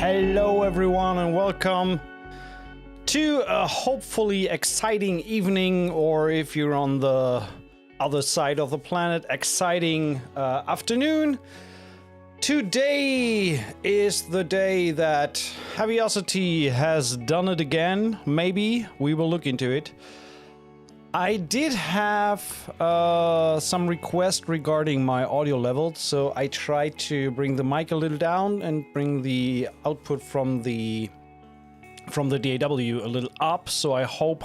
Hello everyone and welcome to a hopefully exciting evening, or if you're on the other side of the planet, exciting afternoon. Today is the day that Heavyocity has done it again. Maybe we will look into it. I did have some requests regarding my audio level, so I tried to bring the mic a little down and bring the output from the DAW a little up. So I hope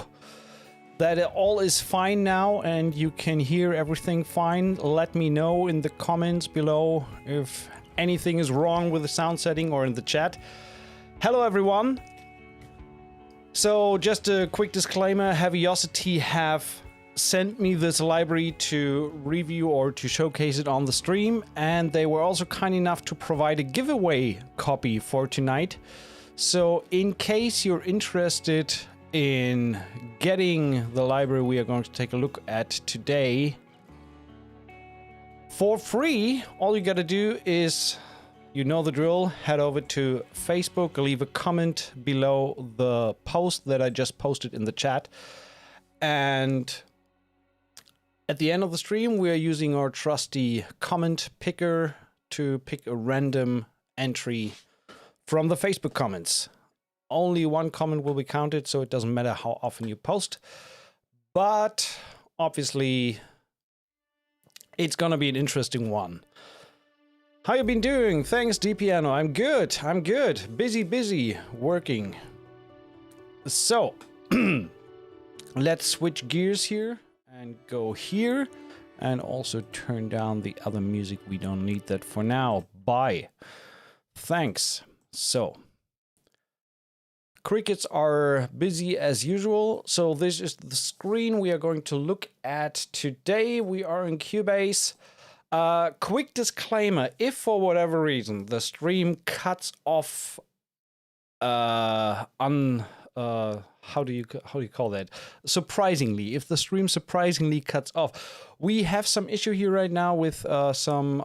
that it all is fine now and you can hear everything fine. Let me know in the comments below if anything is wrong with the sound setting or in the chat. Hello everyone. So just a quick disclaimer, Heavyocity have sent me this library to review or to showcase it on the stream, and they were also kind enough to provide a giveaway copy for tonight. So in case you're interested in getting the library we are going to take a look at today for free, all you gotta do is, you know the drill, head over to Facebook, leave a comment below the post that I just posted in the chat. And at the end of the stream, we are using our trusty comment picker to pick a random entry from the Facebook comments. Only one comment will be counted, so it doesn't matter how often you post. But obviously, it's gonna be an interesting one. How you been doing? Thanks, DPiano. I'm good. Busy working. So, let's switch gears here and go here and also turn down the other music. We don't need that for now. Bye. Thanks. So, crickets are busy as usual. So this is the screen we are going to look at today. We are in Cubase. Quick disclaimer, if for whatever reason the stream cuts off how do you call that? Surprisingly, if the stream surprisingly cuts off, we have some issue here right now with some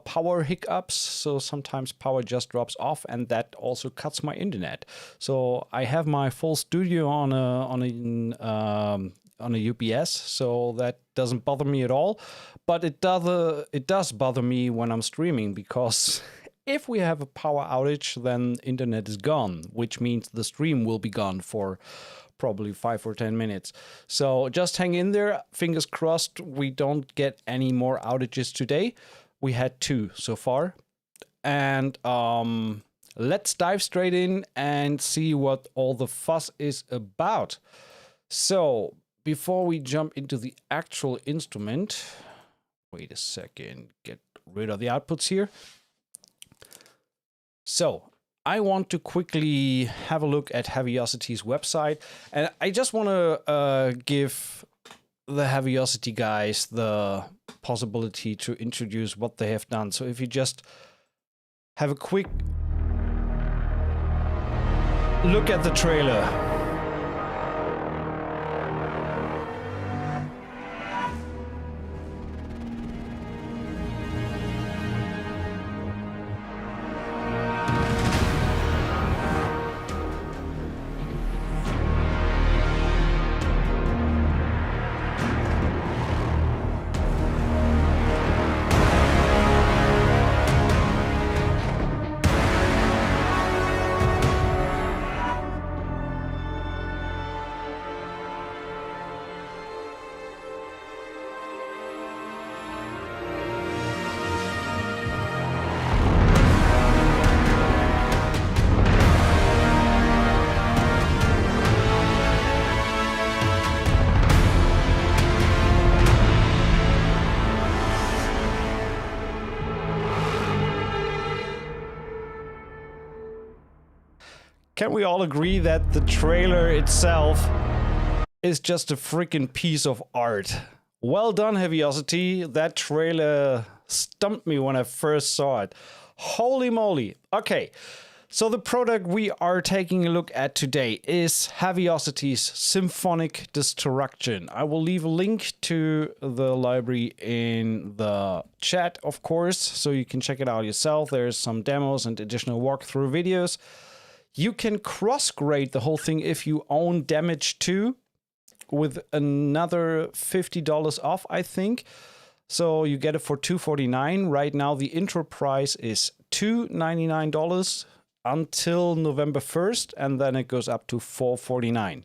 power hiccups. So sometimes power just drops off, and that also cuts my internet. So I have my full studio on a UPS, so that doesn't bother me at all. But it does bother me when I'm streaming, because if we have a power outage, then internet is gone, which means the stream will be gone for probably 5 or 10 minutes. So just hang in there. Fingers crossed we don't get any more outages today. We had 2 so far. And let's dive straight in and see what all the fuss is about. So before we jump into the actual instrument, wait a second, get rid of the outputs here. So I want to quickly have a look at Heavyocity's website, and I just want to give the Heavyocity guys the possibility to introduce what they have done. So if you just have a quick look at the trailer. Can we all agree that the trailer itself is just a freaking piece of art? Well done, Heavyocity. That trailer stumped me when I first saw it. Holy moly. Okay, So the product we are taking a look at today is Heavyocity's Symphonic Destruction. I will leave a link to the library in the chat, of course, so you can check it out yourself. There's some demos and additional walkthrough videos. You can cross-grade the whole thing if you own Damage 2 with another $50 off, I think. So you get it for $249. Right now the intro price is $299 until November 1st, and then it goes up to $449.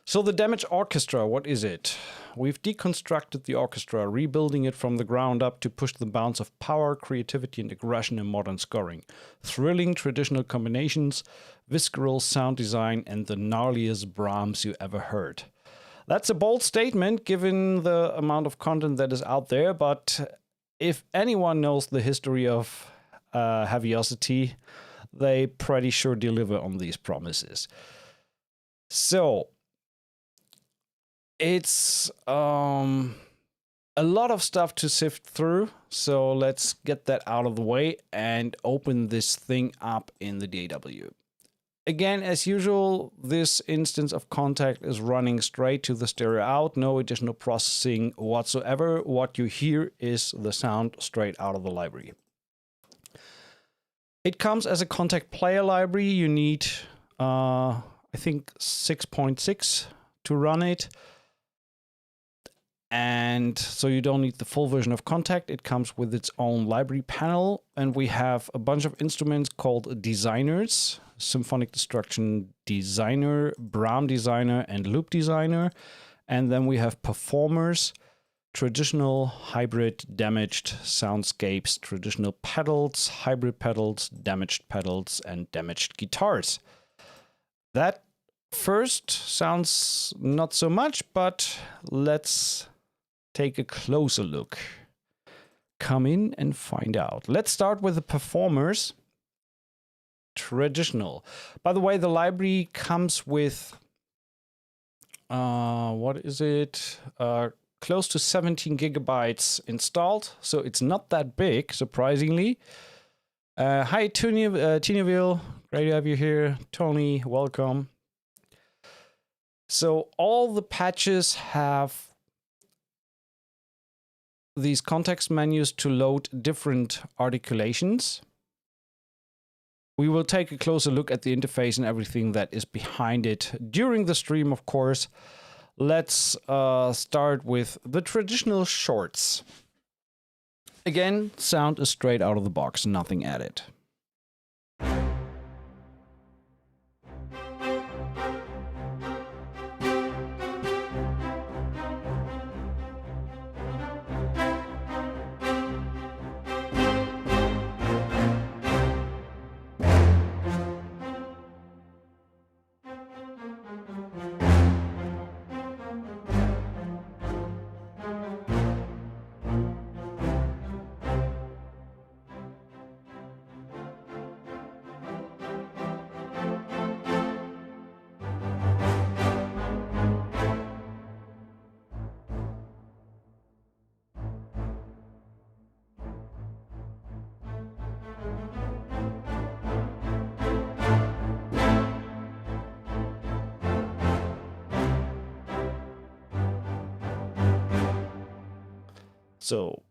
So the Damage Orchestra, what is it? We've deconstructed the orchestra, rebuilding it from the ground up to push the bounds of power, creativity, and aggression in modern scoring. Thrilling traditional combinations, visceral sound design, and the gnarliest Brahms you ever heard. That's a bold statement given the amount of content that is out there, but if anyone knows the history of Heavyocity, they pretty sure deliver on these promises. So it's a lot of stuff to sift through, so let's get that out of the way and open this thing up in the DAW. Again, as usual, this instance of Contact is running straight to the stereo out, no additional processing whatsoever. What you hear is the sound straight out of the library. It comes as a Contact player library. You need, I think, 6.6 to run it. And so you don't need the full version of Contact. It comes with its own library panel. And we have a bunch of instruments called designers. Symphonic Destruction Designer, Brahms Designer, and Loop Designer. And then we have performers, traditional, hybrid, damaged soundscapes, traditional pedals, hybrid pedals, damaged pedals, and damaged guitars. That first sounds not so much, but let's take a closer look. Come in and find out. Let's start with the performers. Traditional. By the way, the library comes with, what is it? Close to 17 gigabytes installed, so it's not that big, surprisingly. Hi, Tineville, great to have you here. Tony, welcome. So all the patches have these context menus to load different articulations. We will take a closer look at the interface and everything that is behind it during the stream, of course. Let's start with the traditional shorts. Again, sound is straight out of the box, nothing added. So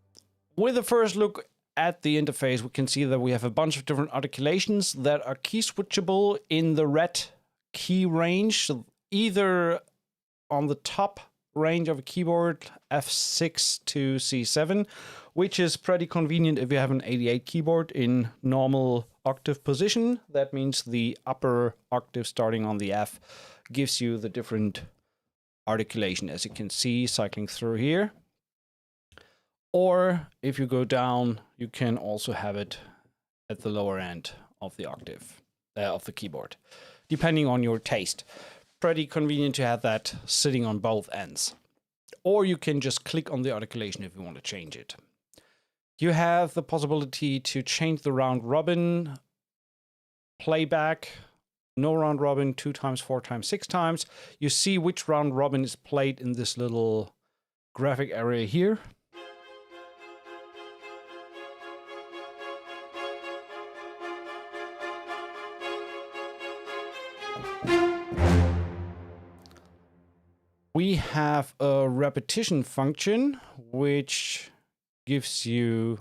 with the first look at the interface, we can see that we have a bunch of different articulations that are key switchable in the red key range, so either on the top range of a keyboard, F6 to C7, which is pretty convenient if you have an 88 keyboard in normal octave position. That means the upper octave starting on the F gives you the different articulation, as you can see, cycling through here. Or if you go down, you can also have it at the lower end of the octave, of the keyboard, depending on your taste. Pretty convenient to have that sitting on both ends. Or you can just click on the articulation if you want to change it. You have the possibility to change the round robin, playback, no round robin, 2 times, 4 times, 6 times. You see which round robin is played in this little graphic area here. We have a repetition function, which gives you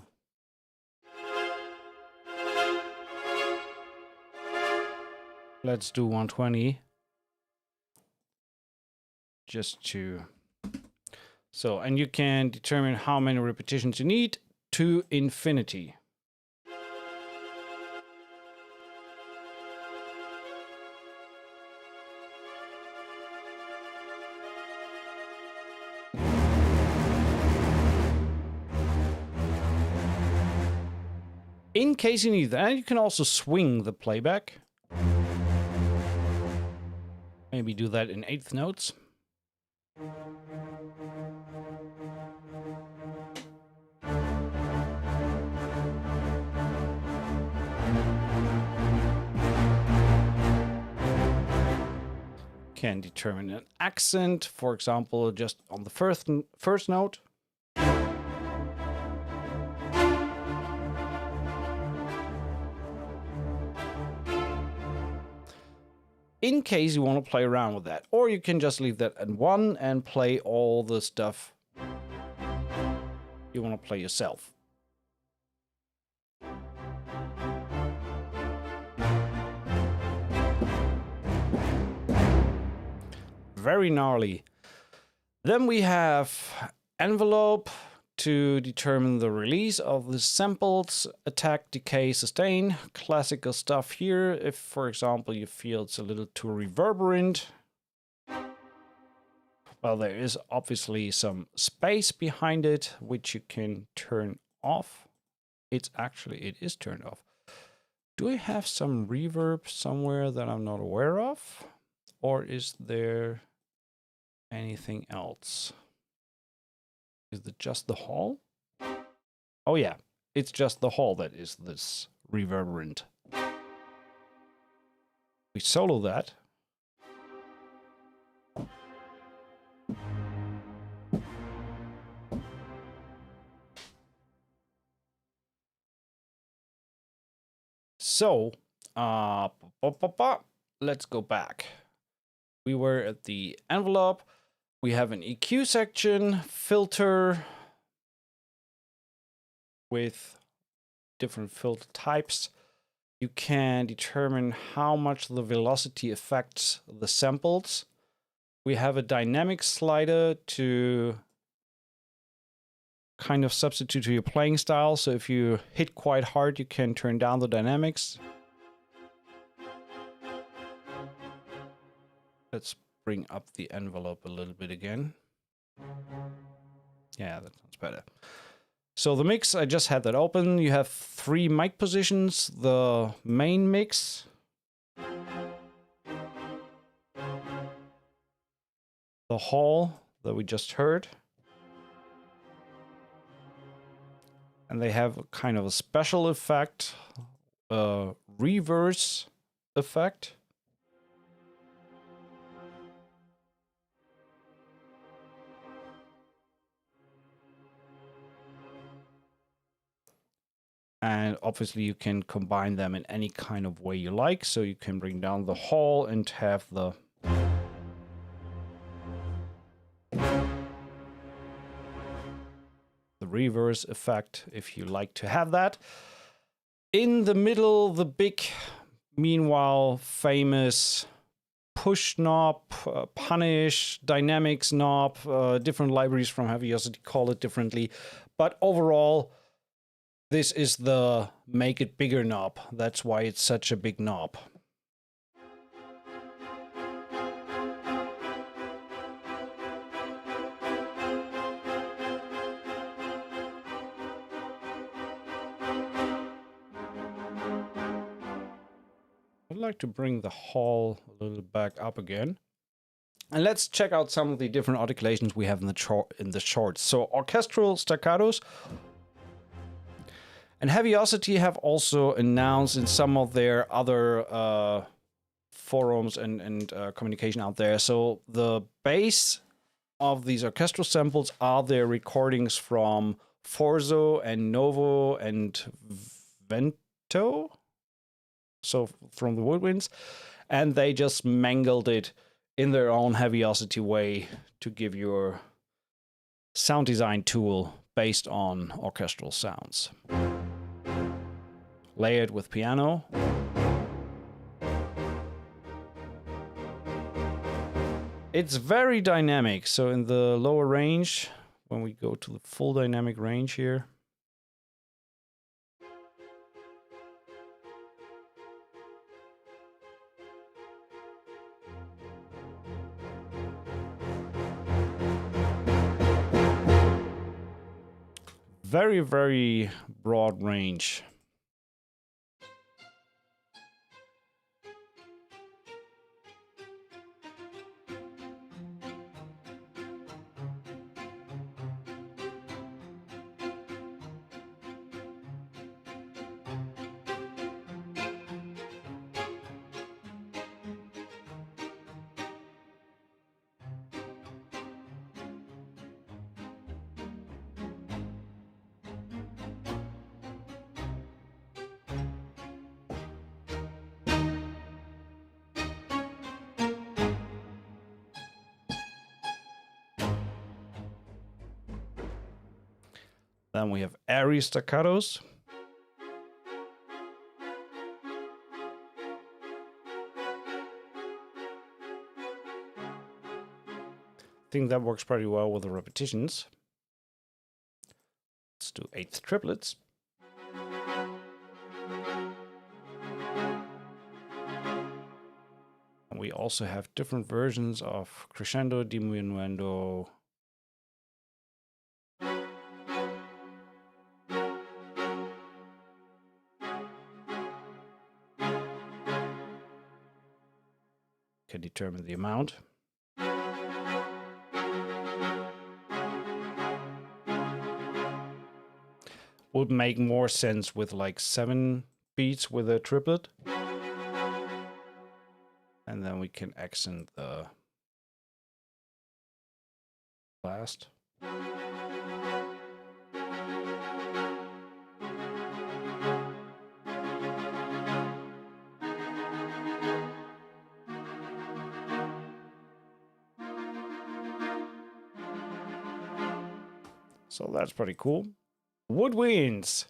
let's do 120 just to so, and you can determine how many repetitions you need to infinity. In case you need that, you can also swing the playback. Maybe do that in eighth notes. Can determine an accent, for example, just on the first note. In case you want to play around with that, or you can just leave that at 1 and play all the stuff you want to play yourself. Very gnarly. Then we have envelope to determine the release of the samples, attack, decay, sustain. Classical stuff here. If, for example, you feel it's a little too reverberant, well, there is obviously some space behind it, which you can turn off. It is turned off. Do I have some reverb somewhere that I'm not aware of? Or is there anything else? Is it just the hall? Oh yeah, it's just the hall that is this reverberant. We solo that. So, let's go back. We were at the envelope. We have an EQ section, filter with different filter types. You can determine how much the velocity affects the samples. We have a dynamic slider to kind of substitute to your playing style. So if you hit quite hard, you can turn down the dynamics. Let's bring up the envelope a little bit again. Yeah, that sounds better. So the mix, I just had that open. You have 3 mic positions. The main mix. The hall that we just heard. And they have a kind of a special effect, a reverse effect. And obviously you can combine them in any kind of way you like. So you can bring down the hall and have the reverse effect if you like to have that. In the middle, the big, meanwhile, famous push knob, punish, dynamics knob, different libraries from Heavyocity call it differently. But overall, this is the make it bigger knob. That's why it's such a big knob. I'd like to bring the hall a little back up again. And let's check out some of the different articulations we have in the shorts. So orchestral staccatos. And Heavyocity have also announced in some of their other forums and communication out there. So the base of these orchestral samples are their recordings from Forzo and Novo and Vento. So from the woodwinds. and they just mangled it in their own Heavyocity way to give your sound design tool based on orchestral sounds. Layered with piano. It's very dynamic, so in the lower range, when we go to the full dynamic range here, very, very broad range. Then we have airy staccatos. I think that works pretty well with the repetitions. Let's do eighth triplets. And we also have different versions of crescendo, diminuendo. Can determine the amount. Would make more sense with like 7 beats with a triplet. And then we can accent the last. So that's pretty cool. Woodwinds.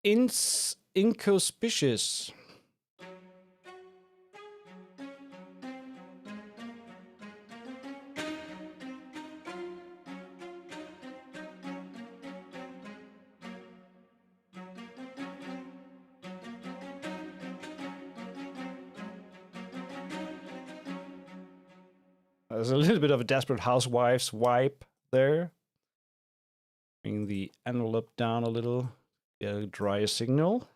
Inconspicuous. There's a little bit of a Desperate Housewives wipe there. Bring the envelope down a little, get a drier signal.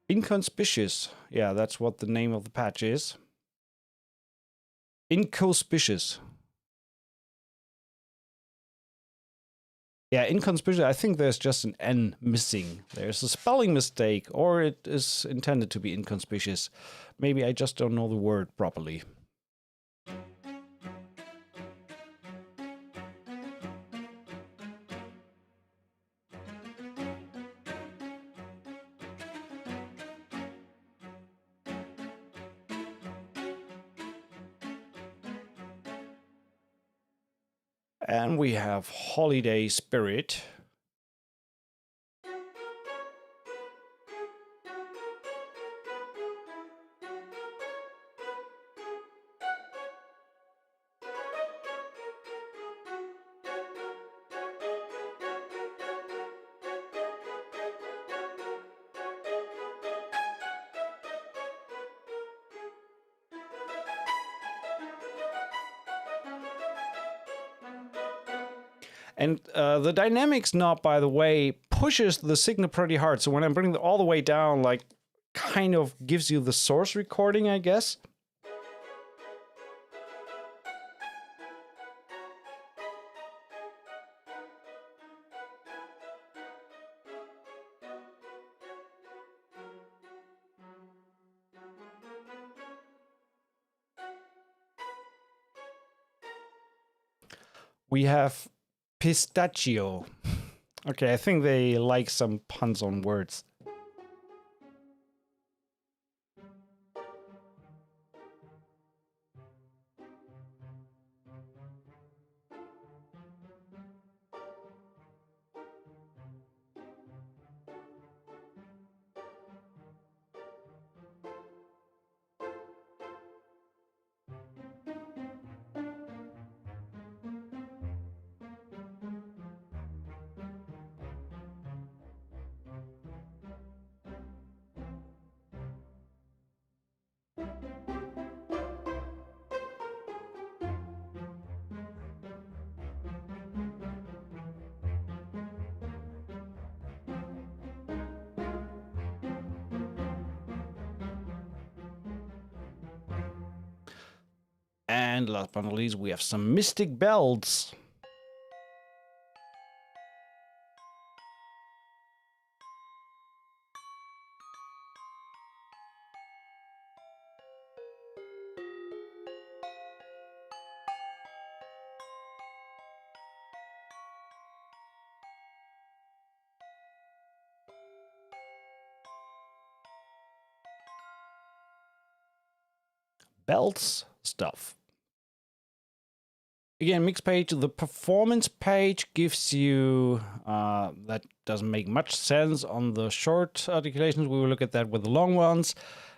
Inconspicuous. Yeah, that's what the name of the patch is. Inconspicuous. Yeah, inconspicuous. I think there's just an N missing. There's a spelling mistake, or it is intended to be inconspicuous. Maybe I just don't know the word properly. And we have Holiday Spirit. And the dynamics knob, by the way, pushes the signal pretty hard. So when I'm bringing it all the way down, like, kind of gives you the source recording, I guess. we have pistachio. Okay, I think they like some puns on words. And last but not least, we have some mystic bells. Bells stuff. Again, mix page, the performance page gives you, that doesn't make much sense on the short articulations. We will look at that with the long ones.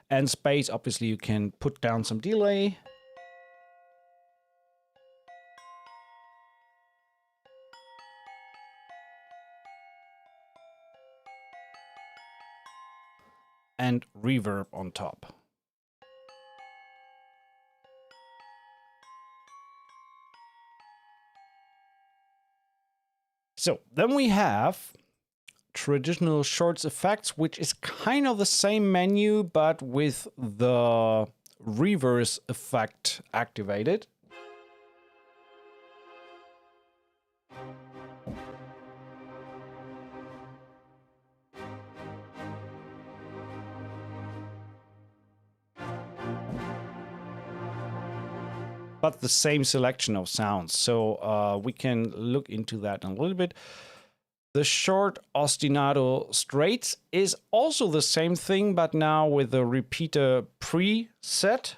And space, obviously you can put down some delay. And reverb on top. So then we have traditional shorts effects, which is kind of the same menu, but with the reverse effect activated. But the same selection of sounds. So we can look into that in a little bit. The short ostinato straights is also the same thing, but now with a repeater preset.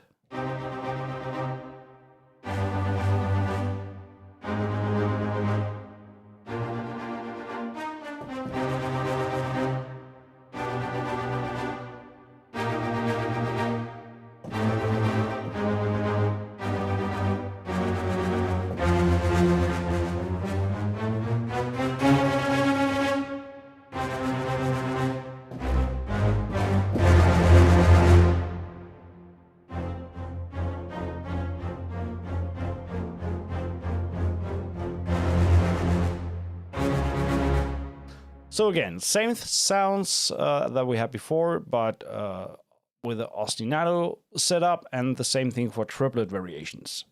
So again, same sounds that we had before, but with the ostinato setup, and the same thing for triplet variations.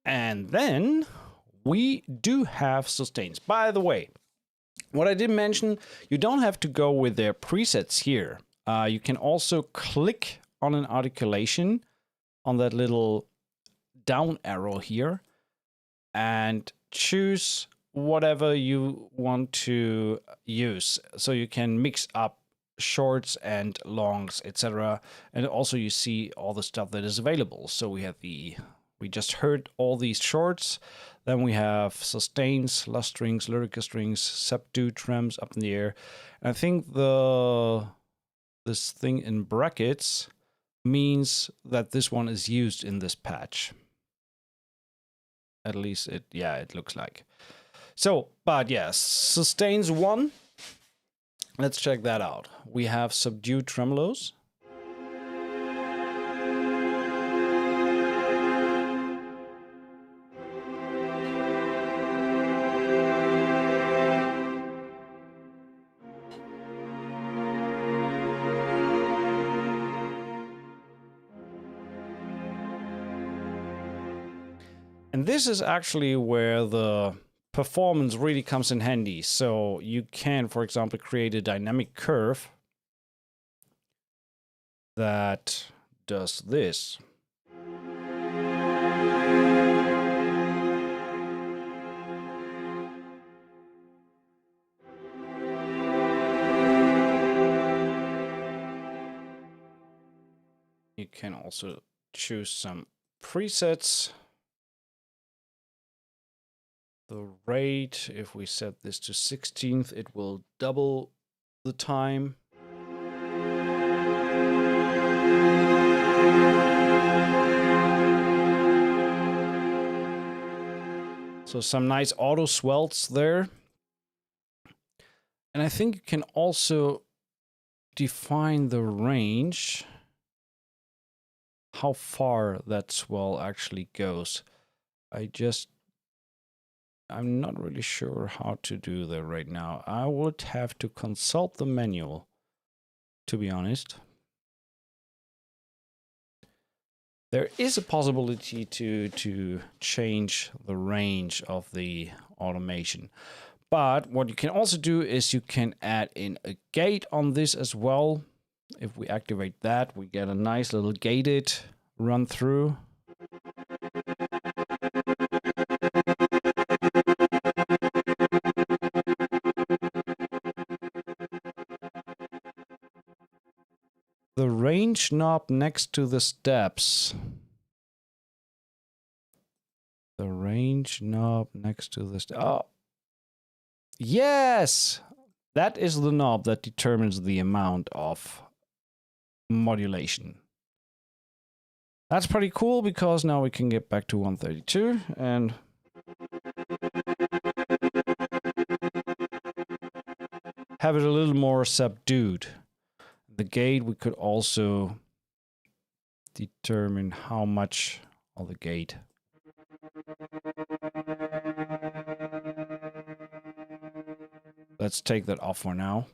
And then we do have sustains. By the way, what I did mention, you don't have to go with their presets here. You can also click on an articulation on that little down arrow here and choose whatever you want to use. So you can mix up shorts and longs, etc. And also you see all the stuff that is available. So we have we just heard all these shorts. Then we have sustains, last strings, lyrica strings, subdued trems up in the air. And I think this thing in brackets means that this one is used in this patch. At least it looks like. So, but yes, sustains 1. Let's check that out. We have subdued tremolos. And this is actually where the performance really comes in handy. So you can, for example, create a dynamic curve that does this. You can also choose some presets. The rate, if we set this to 16th, it will double the time. So some nice auto swells there. And I think you can also define the range, how far that swell actually goes. I'm not really sure how to do that right now. I would have to consult the manual, to be honest. There is a possibility to change the range of the automation. But what you can also do is you can add in a gate on this as well. If we activate that, we get a nice little gated run through. The range knob next to the steps. The range knob next to the steps. Oh, yes! That is the knob that determines the amount of modulation. That's pretty cool because now we can get back to 132 and have it a little more subdued. The gate, we could also determine how much of the gate. Let's take that off for now.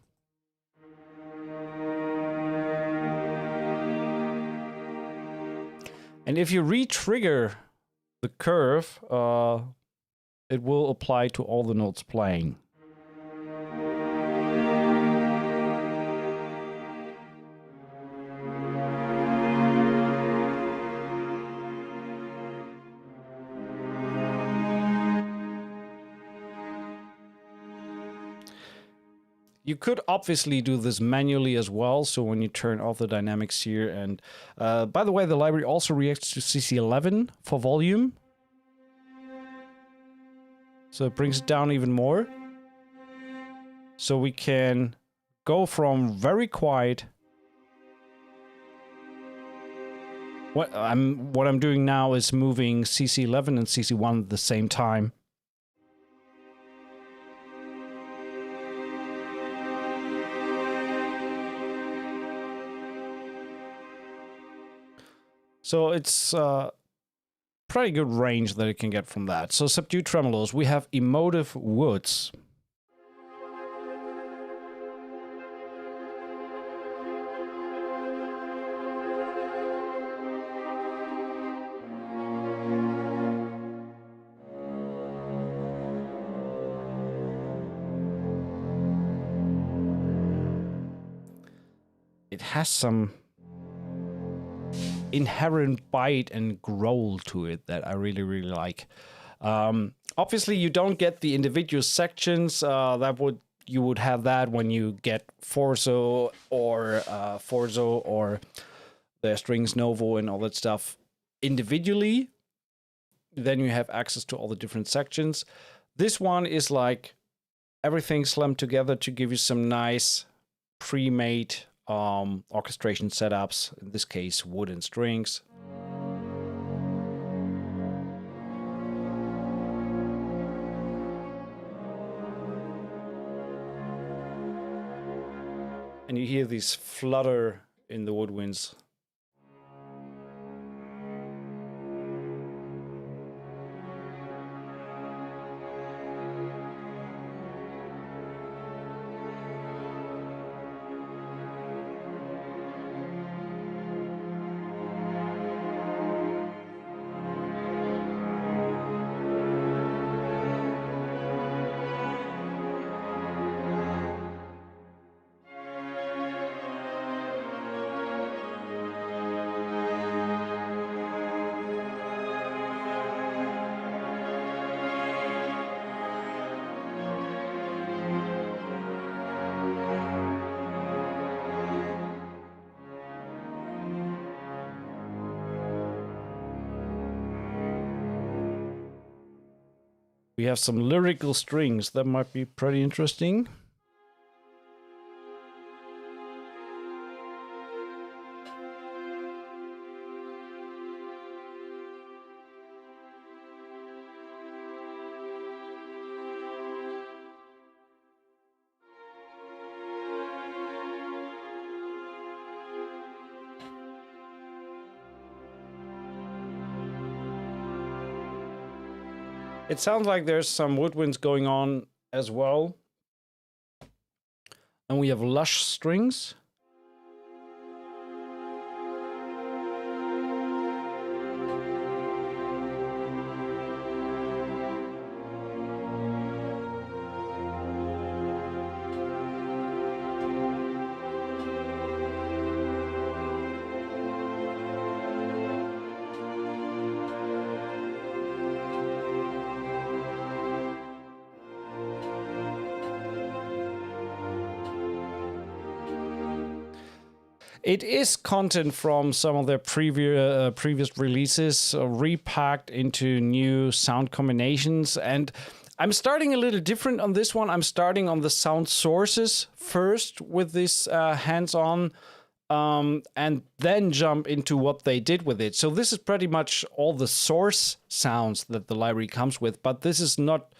And if you re-trigger the curve, it will apply to all the notes playing. You could obviously do this manually as well, so when you turn off the dynamics here, and by the way, the library also reacts to CC11 for volume. So it brings it down even more. So we can go from very quiet. What I'm doing now is moving CC11 and CC1 at the same time. So it's pretty good range that it can get from that. So subdued tremolos, we have emotive woods. It has some inherent bite and growl to it that I really, really like. Obviously, you don't get the individual sections. You would have that when you get Forzo or the strings Novo and all that stuff individually. Then you have access to all the different sections. This one is like everything slammed together to give you some nice pre-made orchestration setups, in this case wood and strings. And you hear these flutter in the woodwinds. We have some lyrical strings that might be pretty interesting. It sounds like there's some woodwinds going on as well. And we have lush strings. It is content from some of their previous releases, repacked into new sound combinations. And I'm starting a little different on this one. I'm starting on the sound sources first with this hands-on, and then jump into what they did with it. So this is pretty much all the source sounds that the library comes with. But this is not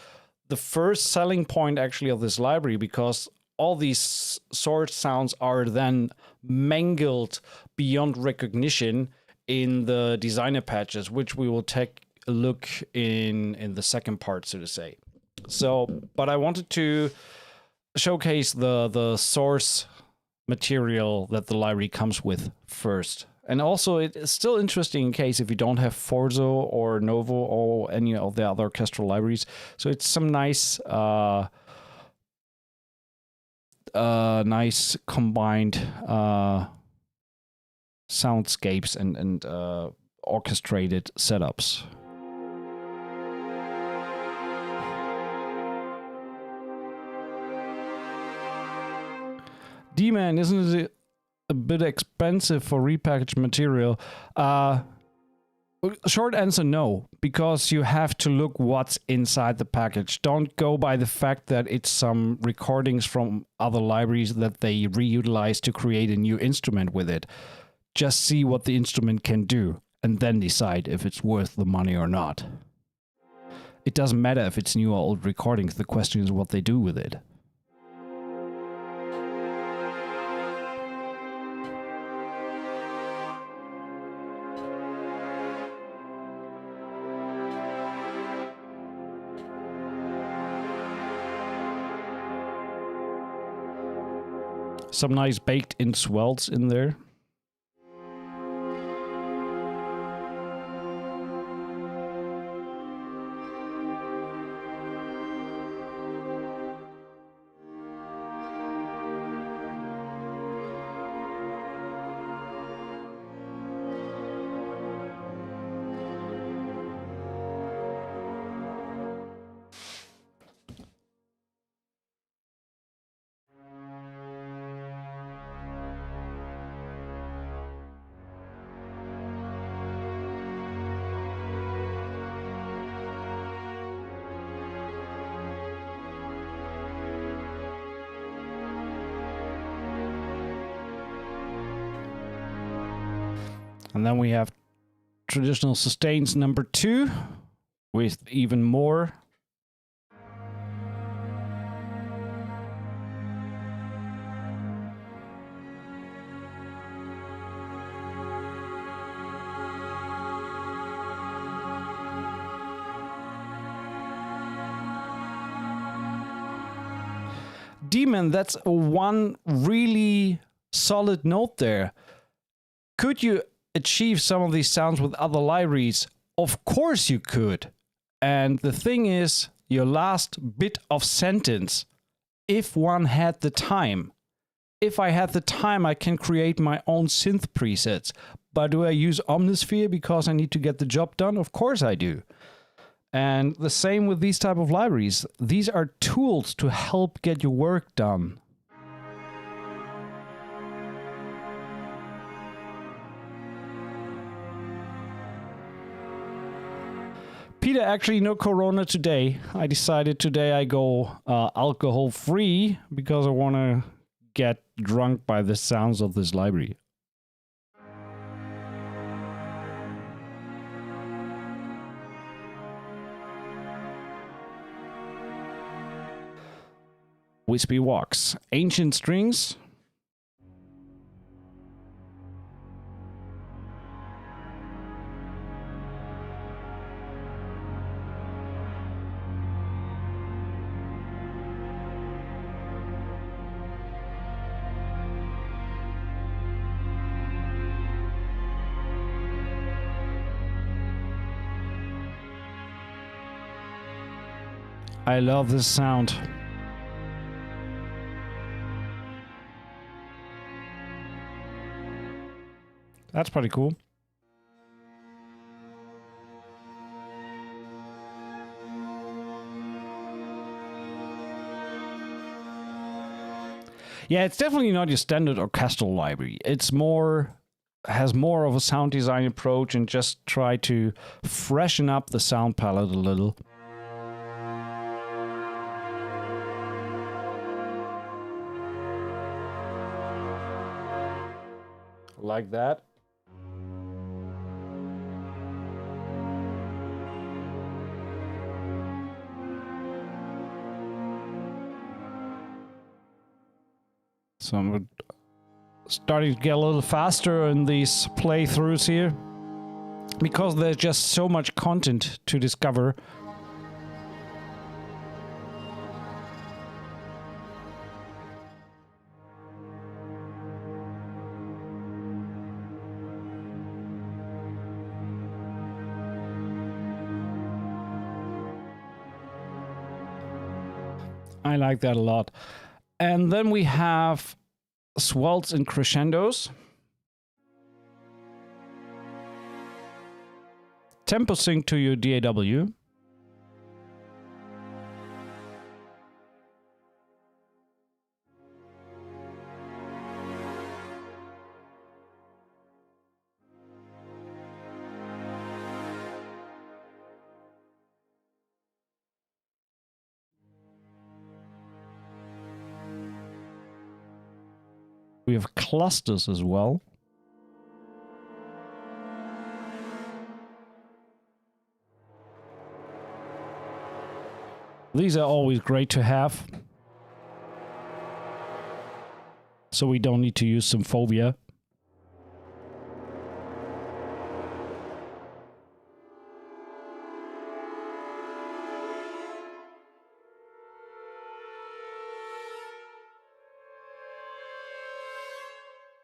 the first selling point actually of this library, because all these source sounds are then mangled beyond recognition in the designer patches, which we will take a look in the second part, so to say. So, but I wanted to showcase the source material that the library comes with first. And also, it's still interesting in case if you don't have Forzo or Novo or any of the other orchestral libraries. So it's some nice nice combined soundscapes and orchestrated setups. D-Man, isn't it a bit expensive for repackaged material? Short answer, no, because you have to look what's inside the package. Don't go by the fact that it's some recordings from other libraries that they reutilize to create a new instrument with it. Just see what the instrument can do and then decide if it's worth the money or not. It doesn't matter if it's new or old recordings, the question is what they do with it. Some nice baked-in swells in there. And then we have traditional sustains number 2 with even more. Demon, that's one really solid note there. Could you achieve some of these sounds with other libraries? Of course you could. And the thing is, your last bit of sentence, if one had the time. If I had the time, I can create my own synth presets. But do I use Omnisphere because I need to get the job done? Of course I do. And the same with these type of libraries. These are tools to help get your work done. Peter, actually no Corona today. I decided today I go alcohol free because I want to get drunk by the sounds of this library. Wispy Walks, Ancient Strings. I love this sound. That's pretty cool. Yeah, it's definitely not your standard orchestral library. It's more, has more of a sound design approach and just try to freshen up the sound palette a little. Like that. So I'm starting to get a little faster in these playthroughs here because there's just so much content to discover. I like that a lot. And then we have swells and crescendos. Tempo sync to your DAW. We have clusters as well. These are always great to have, so we don't need to use Symphobia.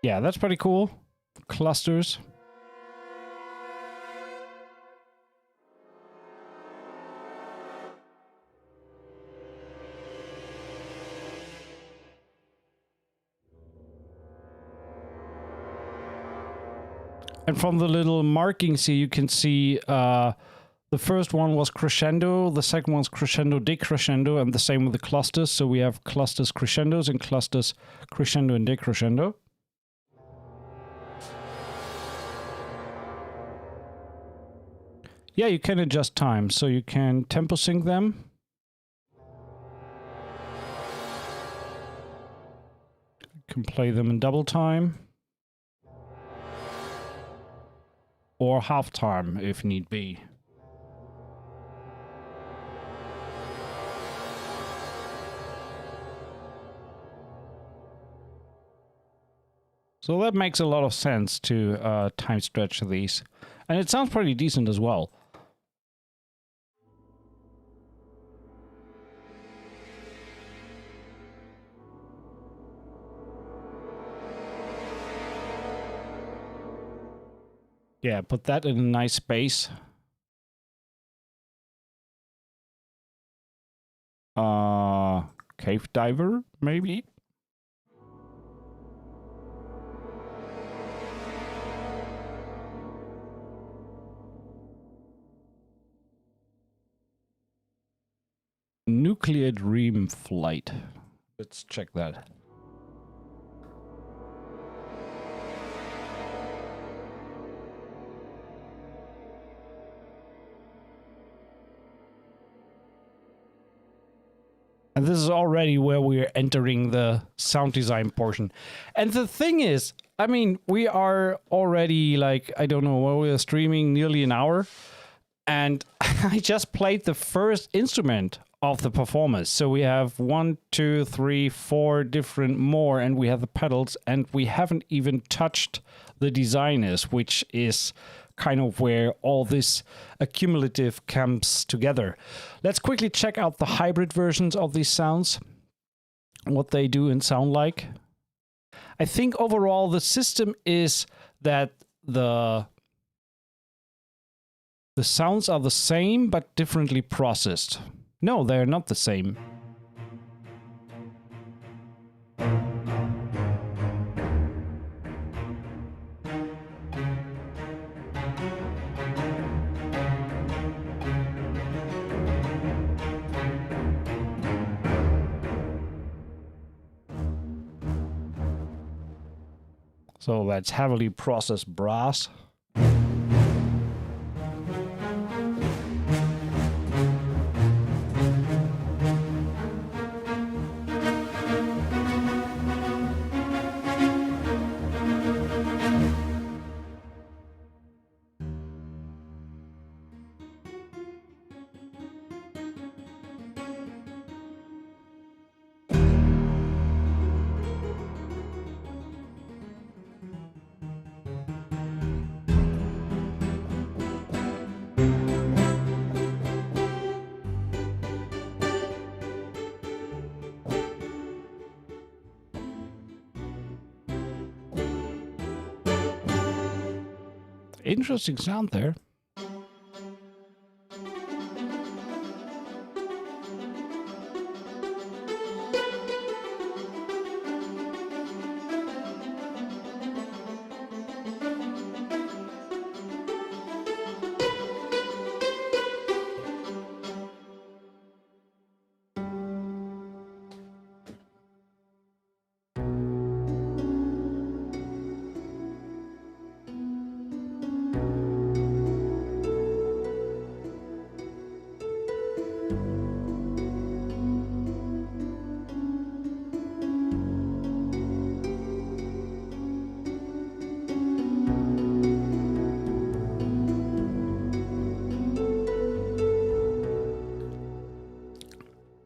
Yeah, that's pretty cool. Clusters. And from the little markings here, you can see the first one was crescendo, the second one's crescendo, decrescendo, and the same with the clusters. So we have clusters crescendos and clusters crescendo and decrescendo. Yeah, you can adjust time, so you can tempo sync them. You can play them in double time. Or half time, if need be. So that makes a lot of sense to time stretch these. And it sounds pretty decent as well. Yeah, put that in a nice space. Cave diver, maybe? Nuclear Dream Flight. Let's check that. And this is already where we're entering the sound design portion. And the thing is, I mean, we are already like, I don't know, well, we're streaming nearly an hour. And I just played the first instrument of the performance. So we have 1, 2, 3, 4 different more, and we have the pedals, and we haven't even touched the designers, which is kind of where all this accumulative comes together. Let's quickly check out the hybrid versions of these sounds, what they do and sound like. I think overall the system is that the sounds are the same but differently processed. No, they're not the same. So that's heavily processed brass. Interesting sound there.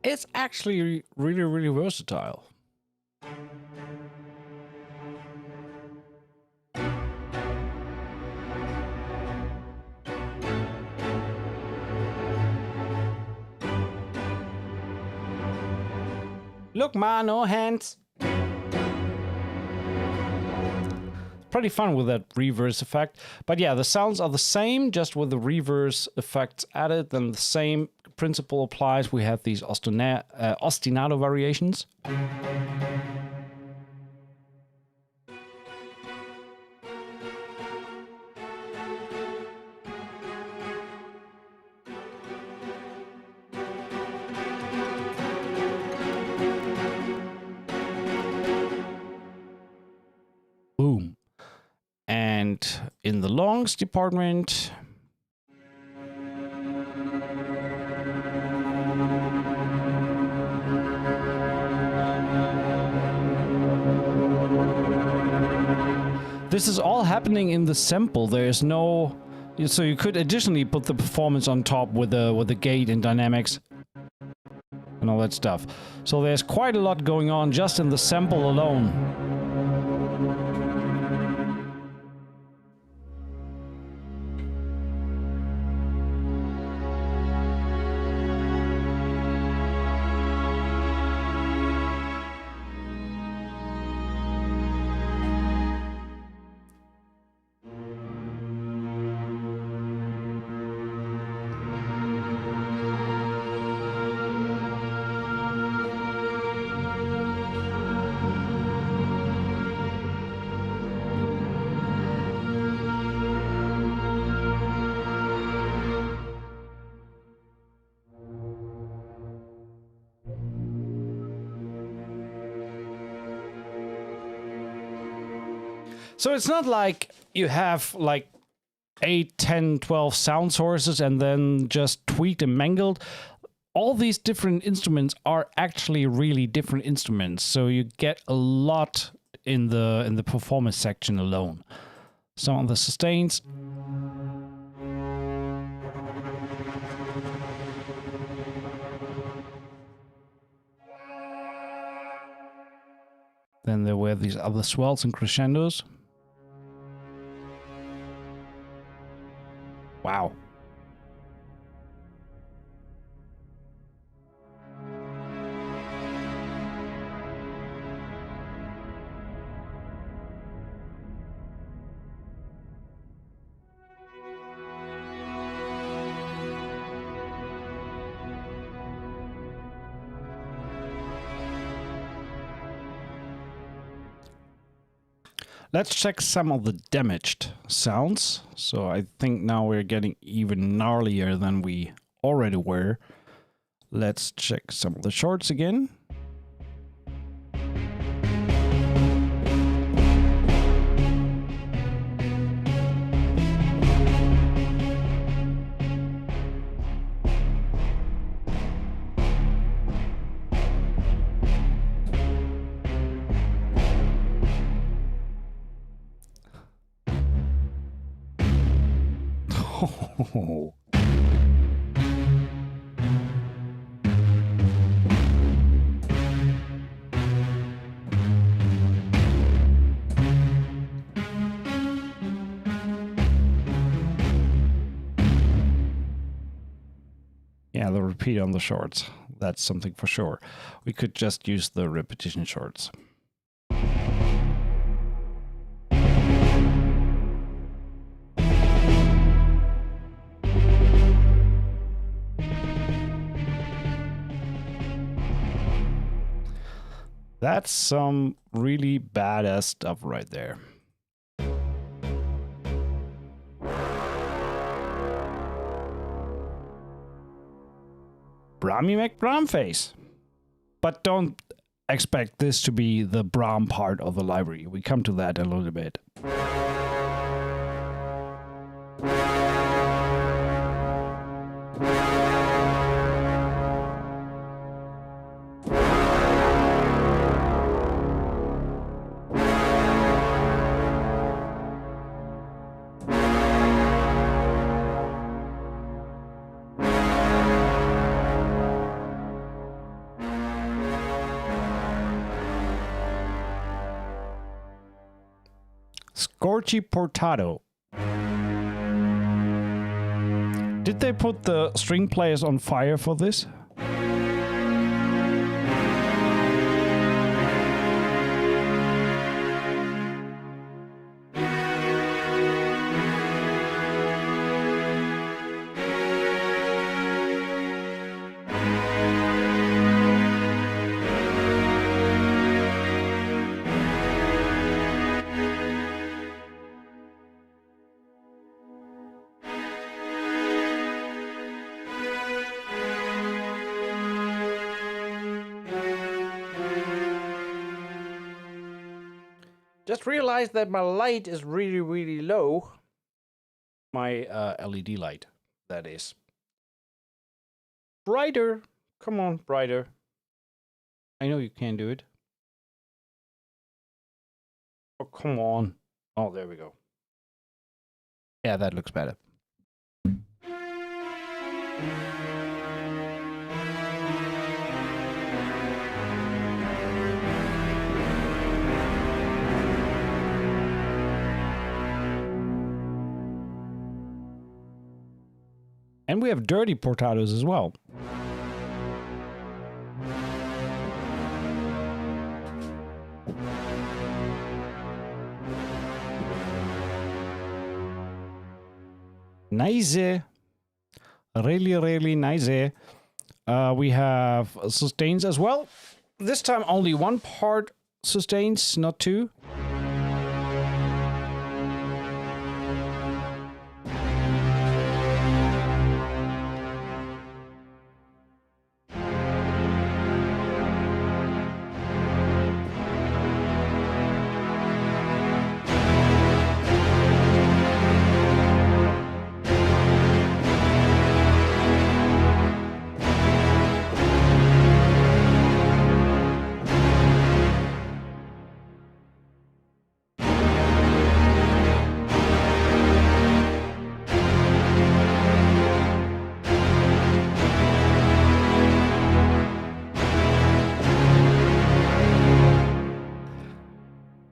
It's actually really, really versatile. Look, ma, no hands. Pretty fun with that reverse effect. But yeah, the sounds are the same, just with the reverse effects added. Then the same principle applies. We have these ostinato variations. Boom. And in the longs department, this is all happening in the sample. There's no, so you could additionally put the performance on top with the gate and dynamics and all that stuff. So there's quite a lot going on just in the sample alone. So it's not like you have like 8, 10, 12 sound sources and then just tweaked and mangled. all these different instruments are actually really different instruments, so you get a lot in the performance section alone. So on the sustains, then there were these other swells and crescendos. Wow. Let's check some of the damaged sounds. So I think now we're getting even gnarlier than we already were. Let's check some of the shorts again. Oh. Yeah, the repeat on the shorts. That's something for sure. We could just use the repetition shorts. That's some really badass stuff right there. Brahmy McBram face. But don't expect this to be the Brahm part of the library. We come to that in a little bit. Scorchy Portato. Did they put the string players on fire for this? Just realized that my light is really, really low. My LED light, that is. Brighter. Come on, brighter. I know you can do it. Oh, come on. Oh, there we go. Yeah, that looks better. And we have dirty portados as well. Nice. Really, really nice. We have sustains as well. This time only one part sustains, not two.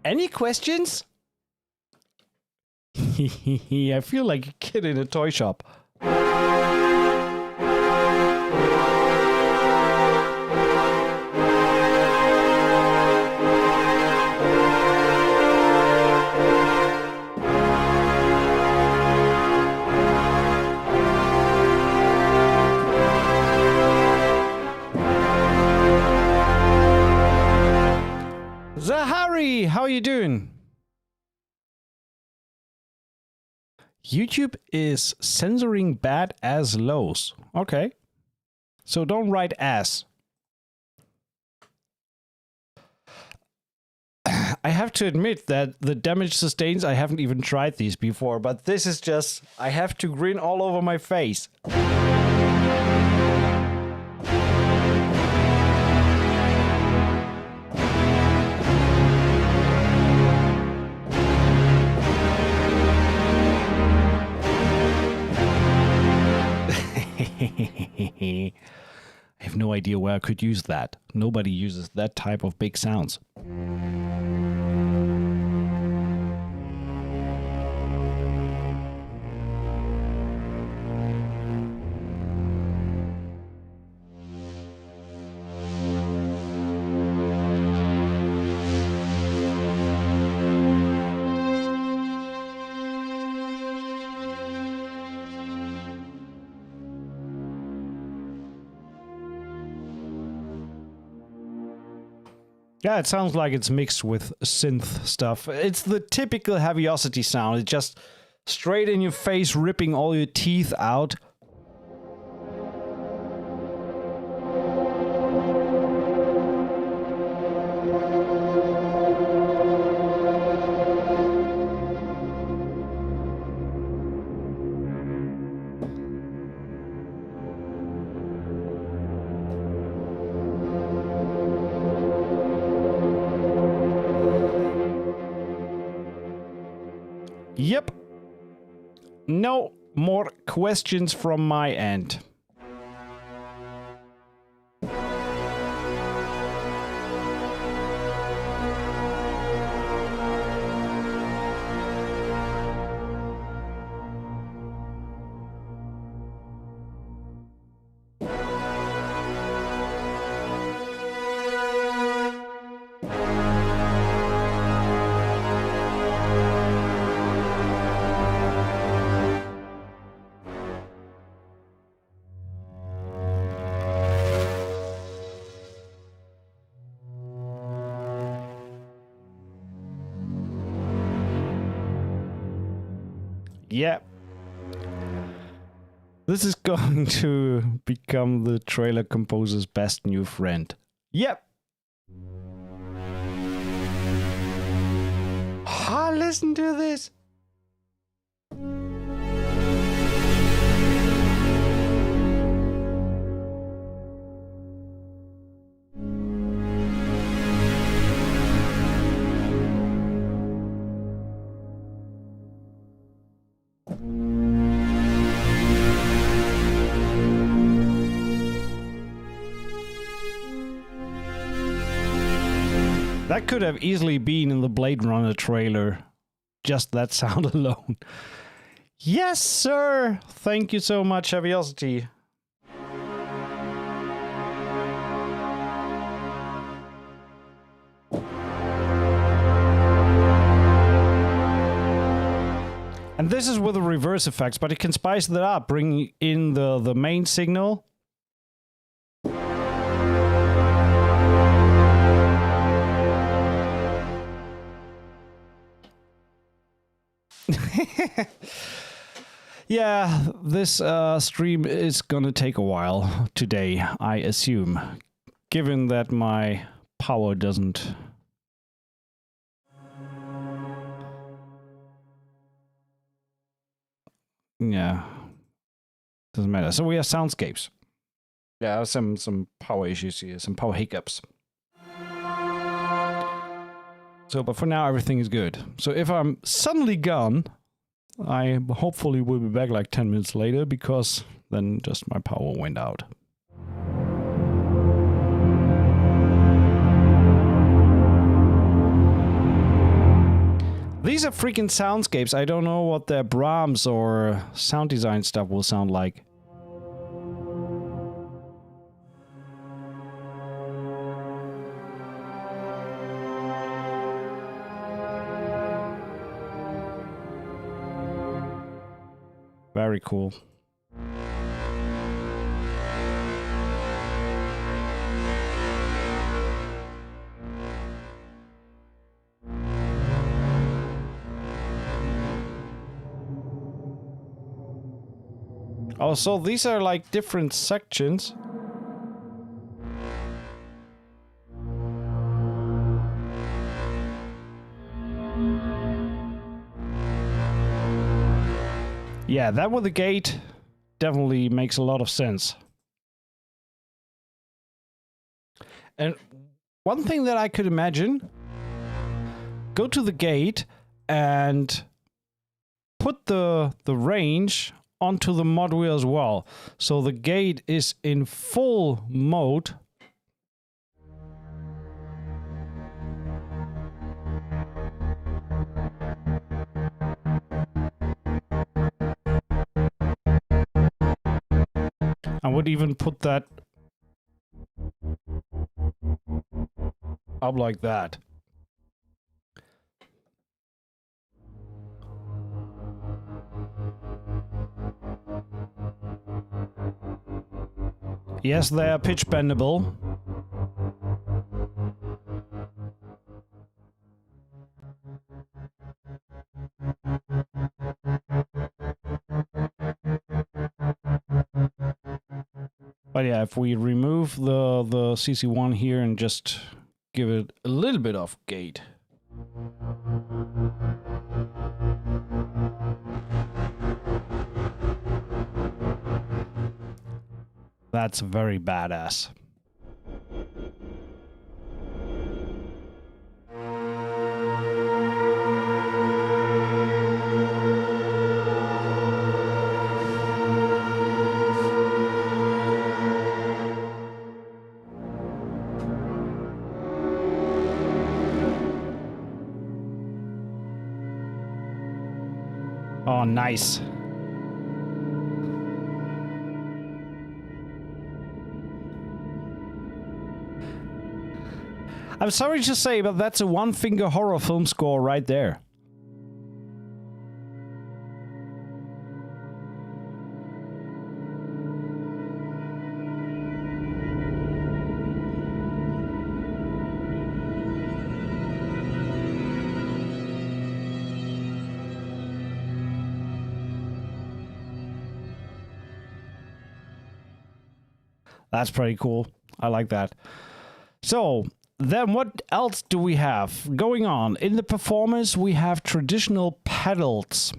Any questions? I feel like a kid in a toy shop. Zahari, how are you doing? YouTube is censoring bad as lows. Okay. So don't write ass. I have to admit that the damage sustains, I haven't even tried these before, but this is just, I have to grin all over my face. I have no idea where I could use that. Nobody uses that type of big sounds. Yeah, it sounds like it's mixed with synth stuff. It's the typical Heavyocity sound. It's just straight in your face, ripping all your teeth out. Yep. No more questions from my end. Yeah. This is going to become the trailer composer's best new friend. Yep. Ah, listen to this. That could have easily been in the Blade Runner trailer. Just that sound alone. Yes, sir! Thank you so much, Heavyocity. And this is with the reverse effects, but it can spice that up, bring in the main signal. Yeah, this stream is gonna take a while today, I assume, given that my power doesn't... Yeah, doesn't matter. So we have soundscapes. Yeah, some power issues here, some power hiccups. So, but for now, everything is good. So if I'm suddenly gone, I hopefully will be back like 10 minutes later, because then just my power went out. These are freaking soundscapes. I don't know what their Brahms or sound design stuff will sound like. Very cool. Oh, so these are like different sections. Yeah, that with the gate definitely makes a lot of sense. And one thing that I could imagine, go to the gate and put the range onto the mod wheel as well. So the gate is in full mode. I would even put that up like that. Yes, they are pitch bendable. But yeah, if we remove the CC1 here and just give it a little bit of gate. That's very badass. Oh, nice. I'm sorry to say, but that's a one-finger horror film score right there. That's pretty cool. I like that. So, then what else do we have going on? In the performance, we have traditional pedals.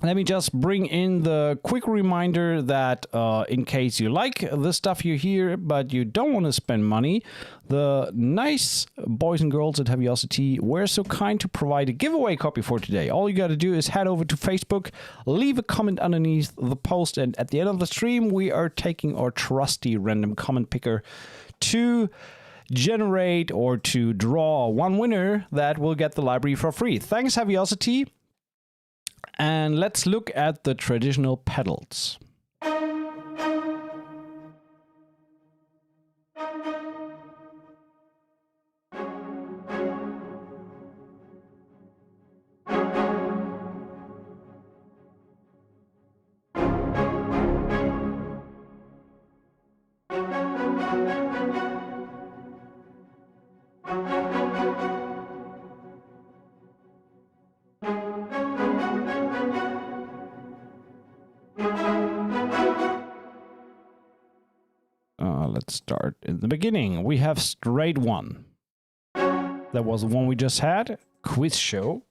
Let me just bring in the quick reminder that in case you like the stuff you hear, but you don't want to spend money, the nice boys and girls at Heavyocity were so kind to provide a giveaway copy for today. All you got to do is head over to Facebook, leave a comment underneath the post, and at the end of the stream, we are taking our trusty random comment picker to generate or to draw one winner that will get the library for free. Thanks, Heavyocity. And let's look at the traditional pedals. Let's start in the beginning. We have straight one. That was the one we just had. Quiz show.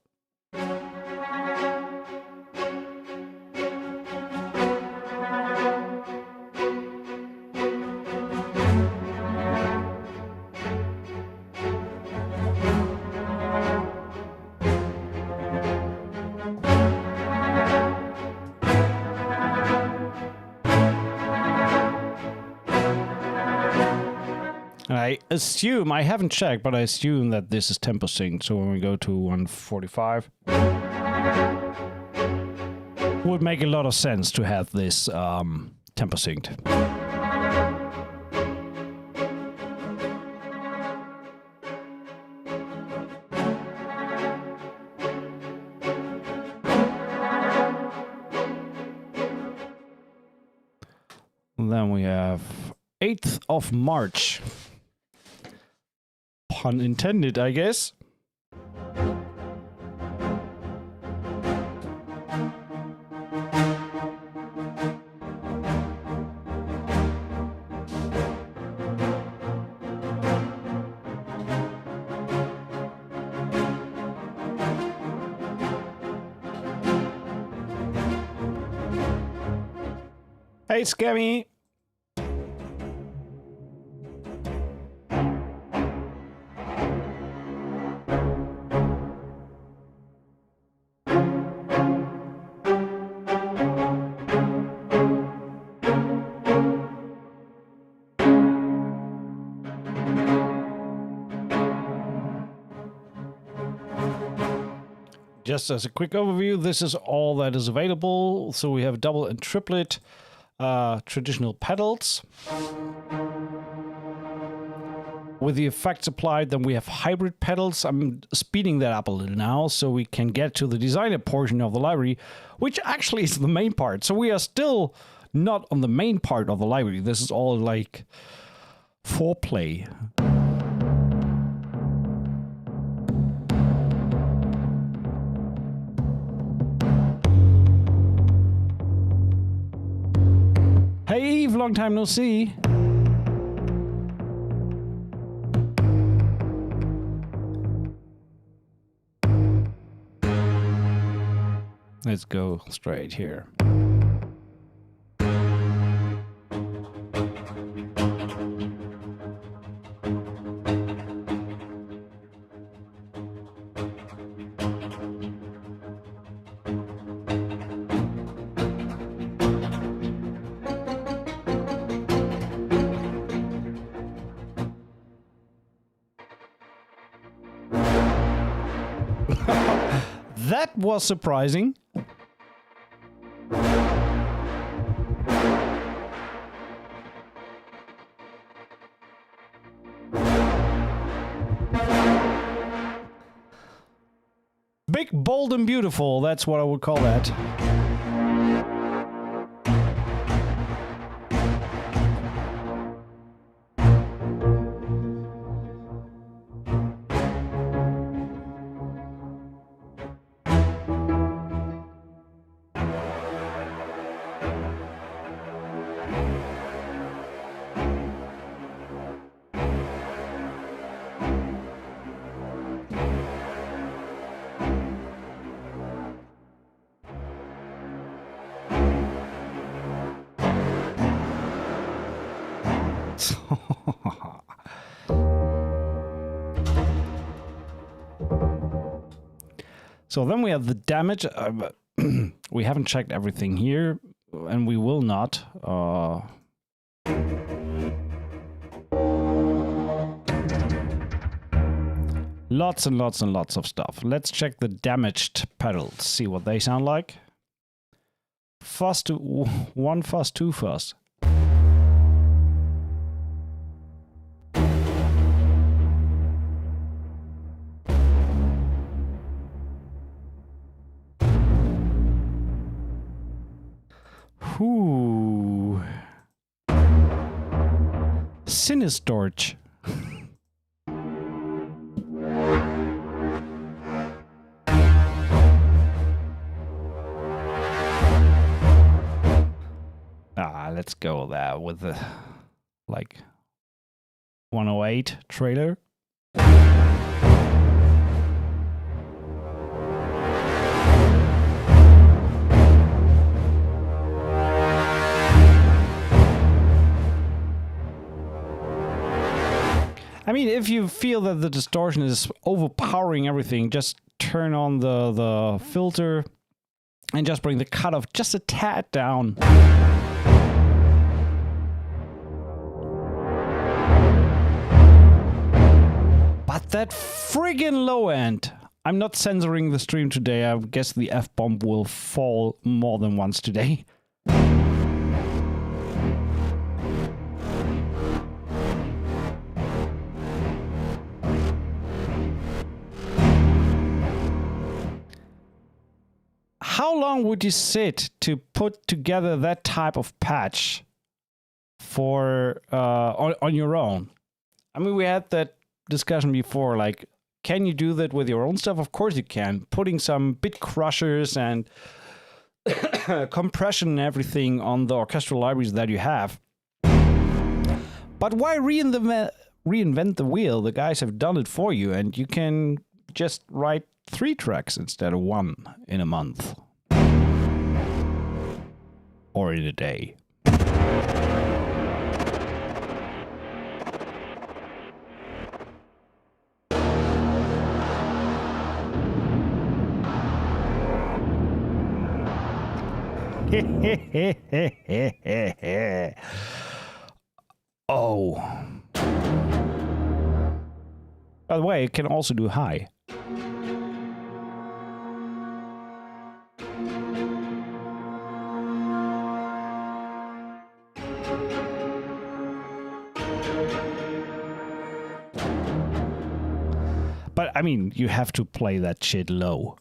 And I assume, I haven't checked, but I assume that this is tempo synced. So when we go to 145, would make a lot of sense to have this tempo synced. Then we have 8th of March. Pun intended, I guess. Hey, Scammy. Just as a quick overview, this is all that is available. So we have double and triplet traditional pedals. With the effects applied, then we have hybrid pedals. I'm speeding that up a little now so we can get to the designer portion of the library, which actually is the main part. So we are still not on the main part of the library. This is all like foreplay. Hey Eve, long time no see. Let's go straight here. That was surprising. Big, bold, and beautiful. That's what I would call that. So then we have the damage. We haven't checked everything here, and we will not. Lots and lots and lots of stuff. Let's check the damaged pedals, see what they sound like. Fuzz to 1 fuzz, 2 fuzz. Ooh. Sinistorch. Let's go there with the like 108 trailer. I mean, if you feel that the distortion is overpowering everything, just turn on the filter and just bring the cutoff just a tad down. that friggin' low end. I'm not censoring the stream today. I guess the F-bomb will fall more than once today. How long would you sit to put together that type of patch for on your own? I mean, we had that discussion before, like, can you do that with your own stuff? Of course you can. Putting some bit crushers and compression and everything on the orchestral libraries that you have. But why reinvent the wheel? The guys have done it for you, and you can just write 3 tracks instead of 1 in a month. Or in a day. Oh. By the way, it can also do high. But I mean, you have to play that shit low.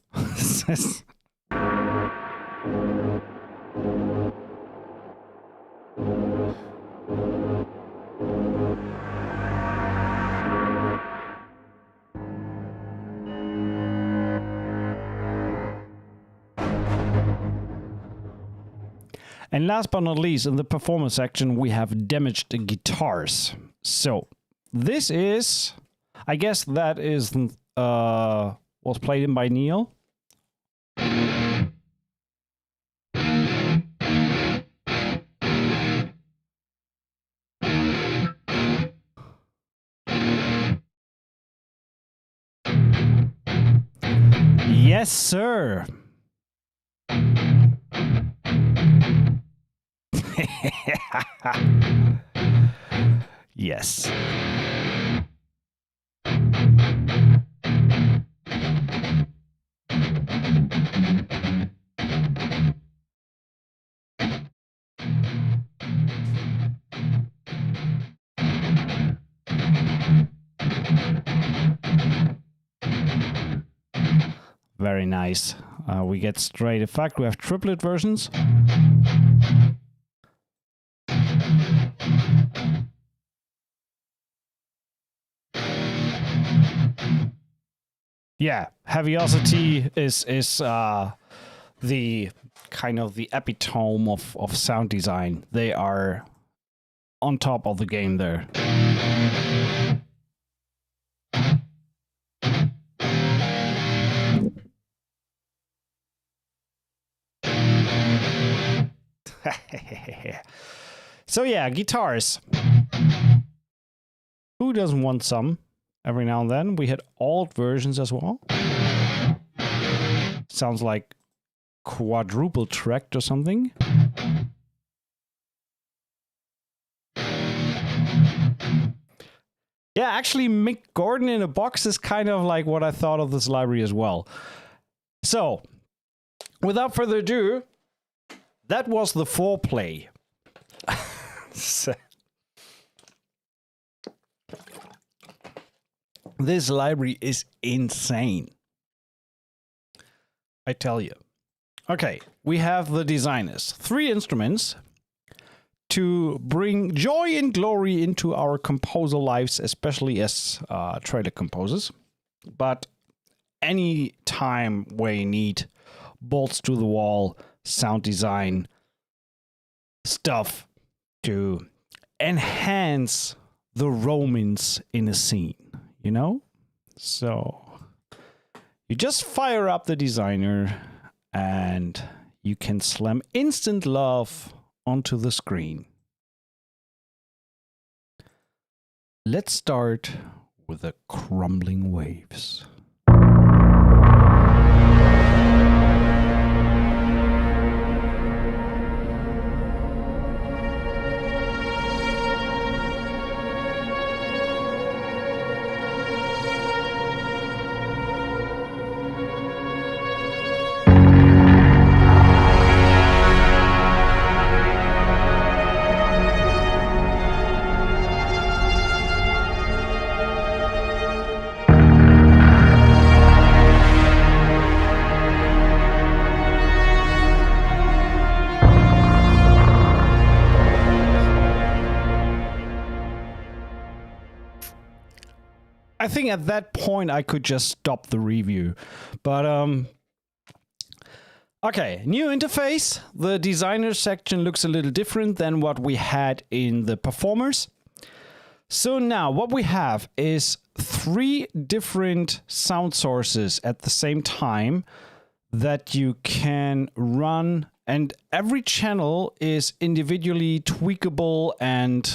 And last but not least, in the performance section, we have damaged guitars. So this is, I guess that is was played in by Neil. Yes, sir. Yes. Very nice. We get straight effect. We have triplet versions. Yeah, Heavyocity is the kind of the epitome of sound design. They are on top of the game there. So yeah, guitars. Who doesn't want some? Every now and then. We had alt versions as well. Sounds like quadruple tracked or something. Yeah, actually Mick Gordon in a box is kind of like what I thought of this library as well. So, without further ado, that was the foreplay. This library is insane. I tell you. Okay, we have the designers. 3 instruments to bring joy and glory into our composer lives, especially as trailer composers. But any time where you need bolts to the wall, sound design stuff to enhance the romance in a scene, you know? So you just fire up the designer and you can slam instant love onto the screen. Let's start with the crumbling waves. I think at that point I could just stop the review. But okay, new interface. The designer section looks a little different than what we had in the performers. So now what we have is 3 different sound sources at the same time that you can run, and every channel is individually tweakable, and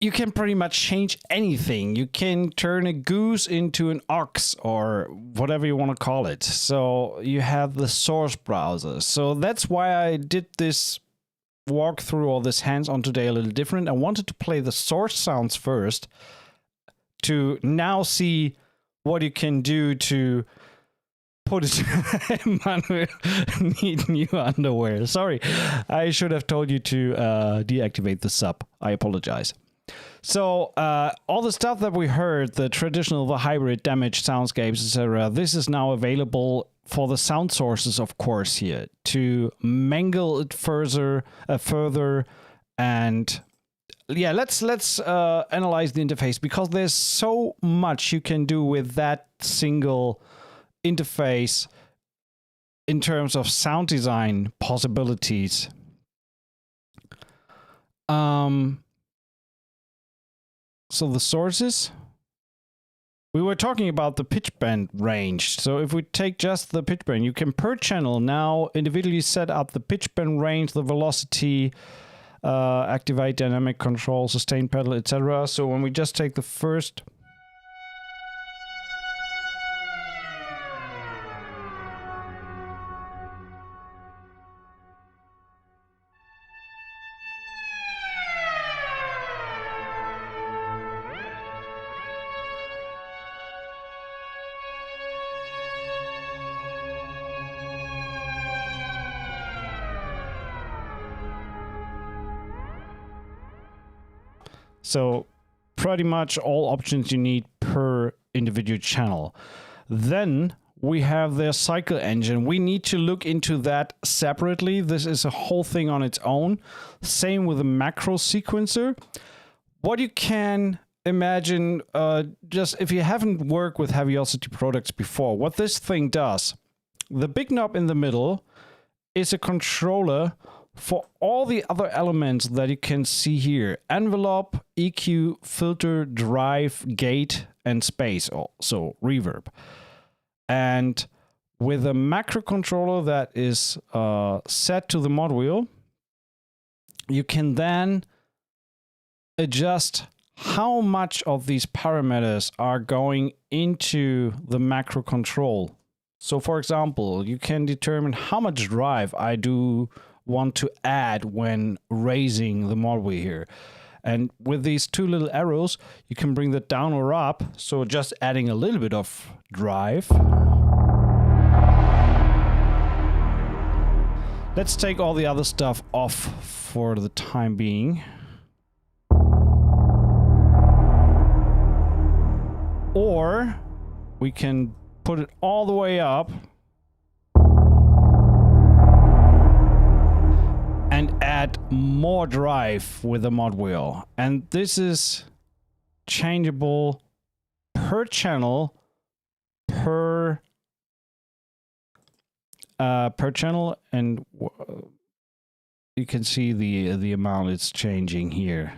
you can pretty much change anything. You can turn a goose into an ox or whatever you want to call it. So you have the source browser. So that's why I did this walkthrough or this hands-on today a little different. I wanted to play the source sounds first to now see what you can do to put it. Manuel need new underwear. Sorry, I should have told you to deactivate the sub. I apologize. So all the stuff that we heard, the traditional, the hybrid, damage, soundscapes, etc., this is now available for the sound sources, of course, here to mangle it further, and yeah, let's analyze the interface, because there's so much you can do with that single interface in terms of sound design possibilities. So the sources, we were talking about the pitch bend range. So if we take just the pitch bend, you can per channel now individually set up the pitch bend range, the velocity, activate dynamic control, sustain pedal, etc. So when we just take the first, so pretty much all options you need per individual channel. Then we have the cycle engine. We need to look into that separately. This is a whole thing on its own. Same with the macro sequencer. What you can imagine, just if you haven't worked with Heavyocity products before, what this thing does, the big knob in the middle is a controller for all the other elements that you can see here: envelope, EQ, filter, drive, gate, and space, also reverb. And with a macro controller that is set to the mod wheel, you can then adjust how much of these parameters are going into the macro control. So for example, you can determine how much drive I do want to add when raising the mod wheel here. And with these 2 little arrows, you can bring that down or up. So just adding a little bit of drive. Let's take all the other stuff off for the time being. Or we can put it all the way up and add more drive with the mod wheel. And this is changeable per channel, per channel, and you can see the amount it's changing here.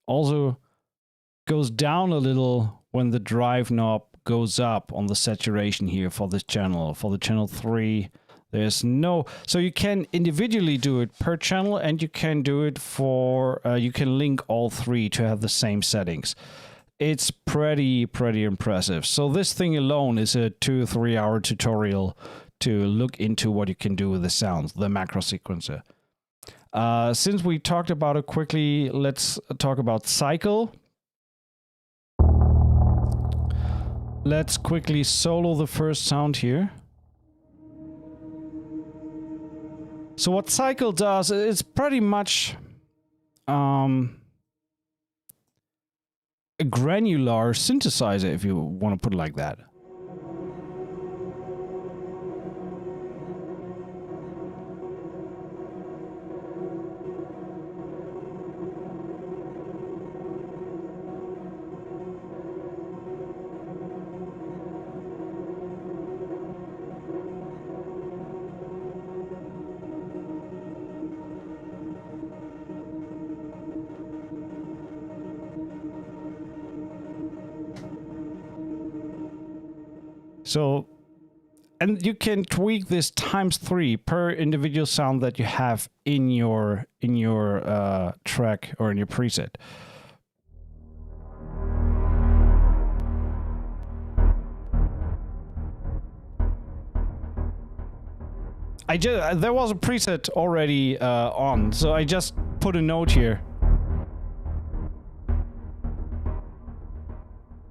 Also goes down a little when the drive knob goes up on the saturation here for this channel. For the channel 3, there's no, so you can individually do it per channel, and you can do it for, you can link all 3 to have the same settings. It's pretty impressive. So this thing alone is a 2-3 hour tutorial to look into what you can do with the sounds, the macro sequencer. Since we talked about it quickly, let's talk about cycle. Let's quickly solo the first sound here. So what cycle does, it's pretty much a granular synthesizer, if you want to put it like that. So, and you can tweak this ×3 per individual sound that you have in your track or in your preset. There was a preset already on, so I just put a note here.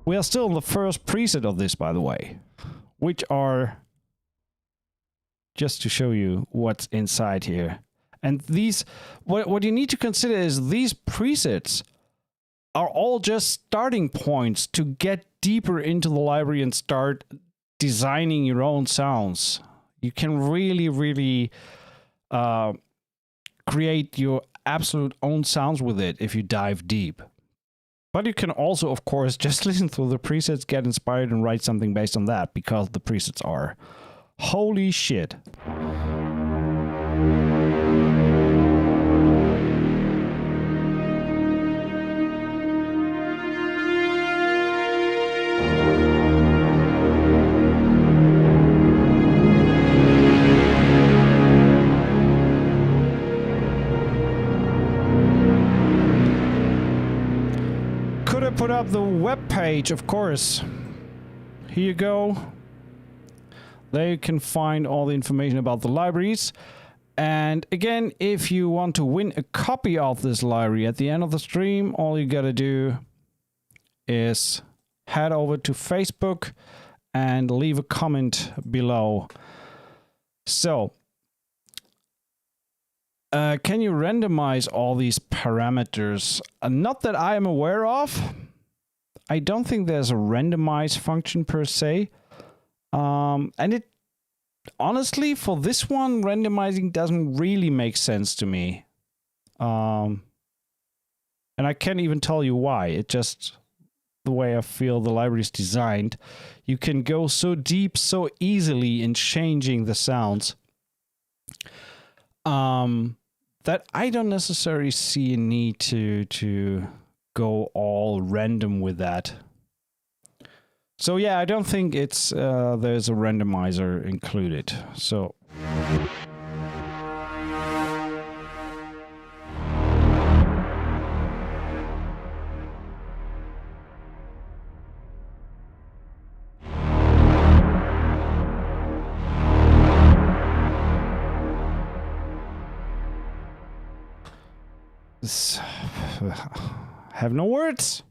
We are still in the first preset of this, by the way, which are, just to show you what's inside here. And these, what you need to consider is these presets are all just starting points to get deeper into the library and start designing your own sounds. You can really create your absolute own sounds with it if you dive deep. But you can also, of course, just listen through the presets, get inspired, and write something based on that, because the presets are holy shit. Put up the web page, of course. Here you go. There you can find all the information about the libraries. And again, if you want to win a copy of this library at the end of the stream, all you gotta do is head over to Facebook and leave a comment below. So, can you randomize all these parameters? Not that I am aware of. I don't think there's a randomize function per se. And it, honestly, for this one, randomizing doesn't really make sense to me. And I can't even tell you why. It just, the way I feel the library is designed, you can go so deep so easily in changing the sounds. That I don't necessarily see a need to go all random with that. So yeah, I don't think it's there's a randomizer included. So have no words.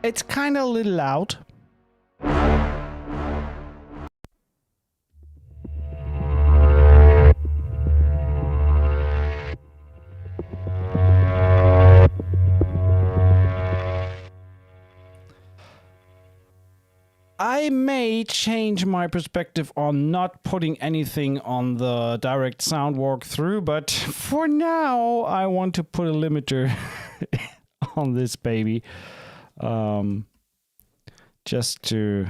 It's kind of a little loud. I may change my perspective on not putting anything on the direct sound walkthrough, but for now I want to put a limiter on this baby. Just to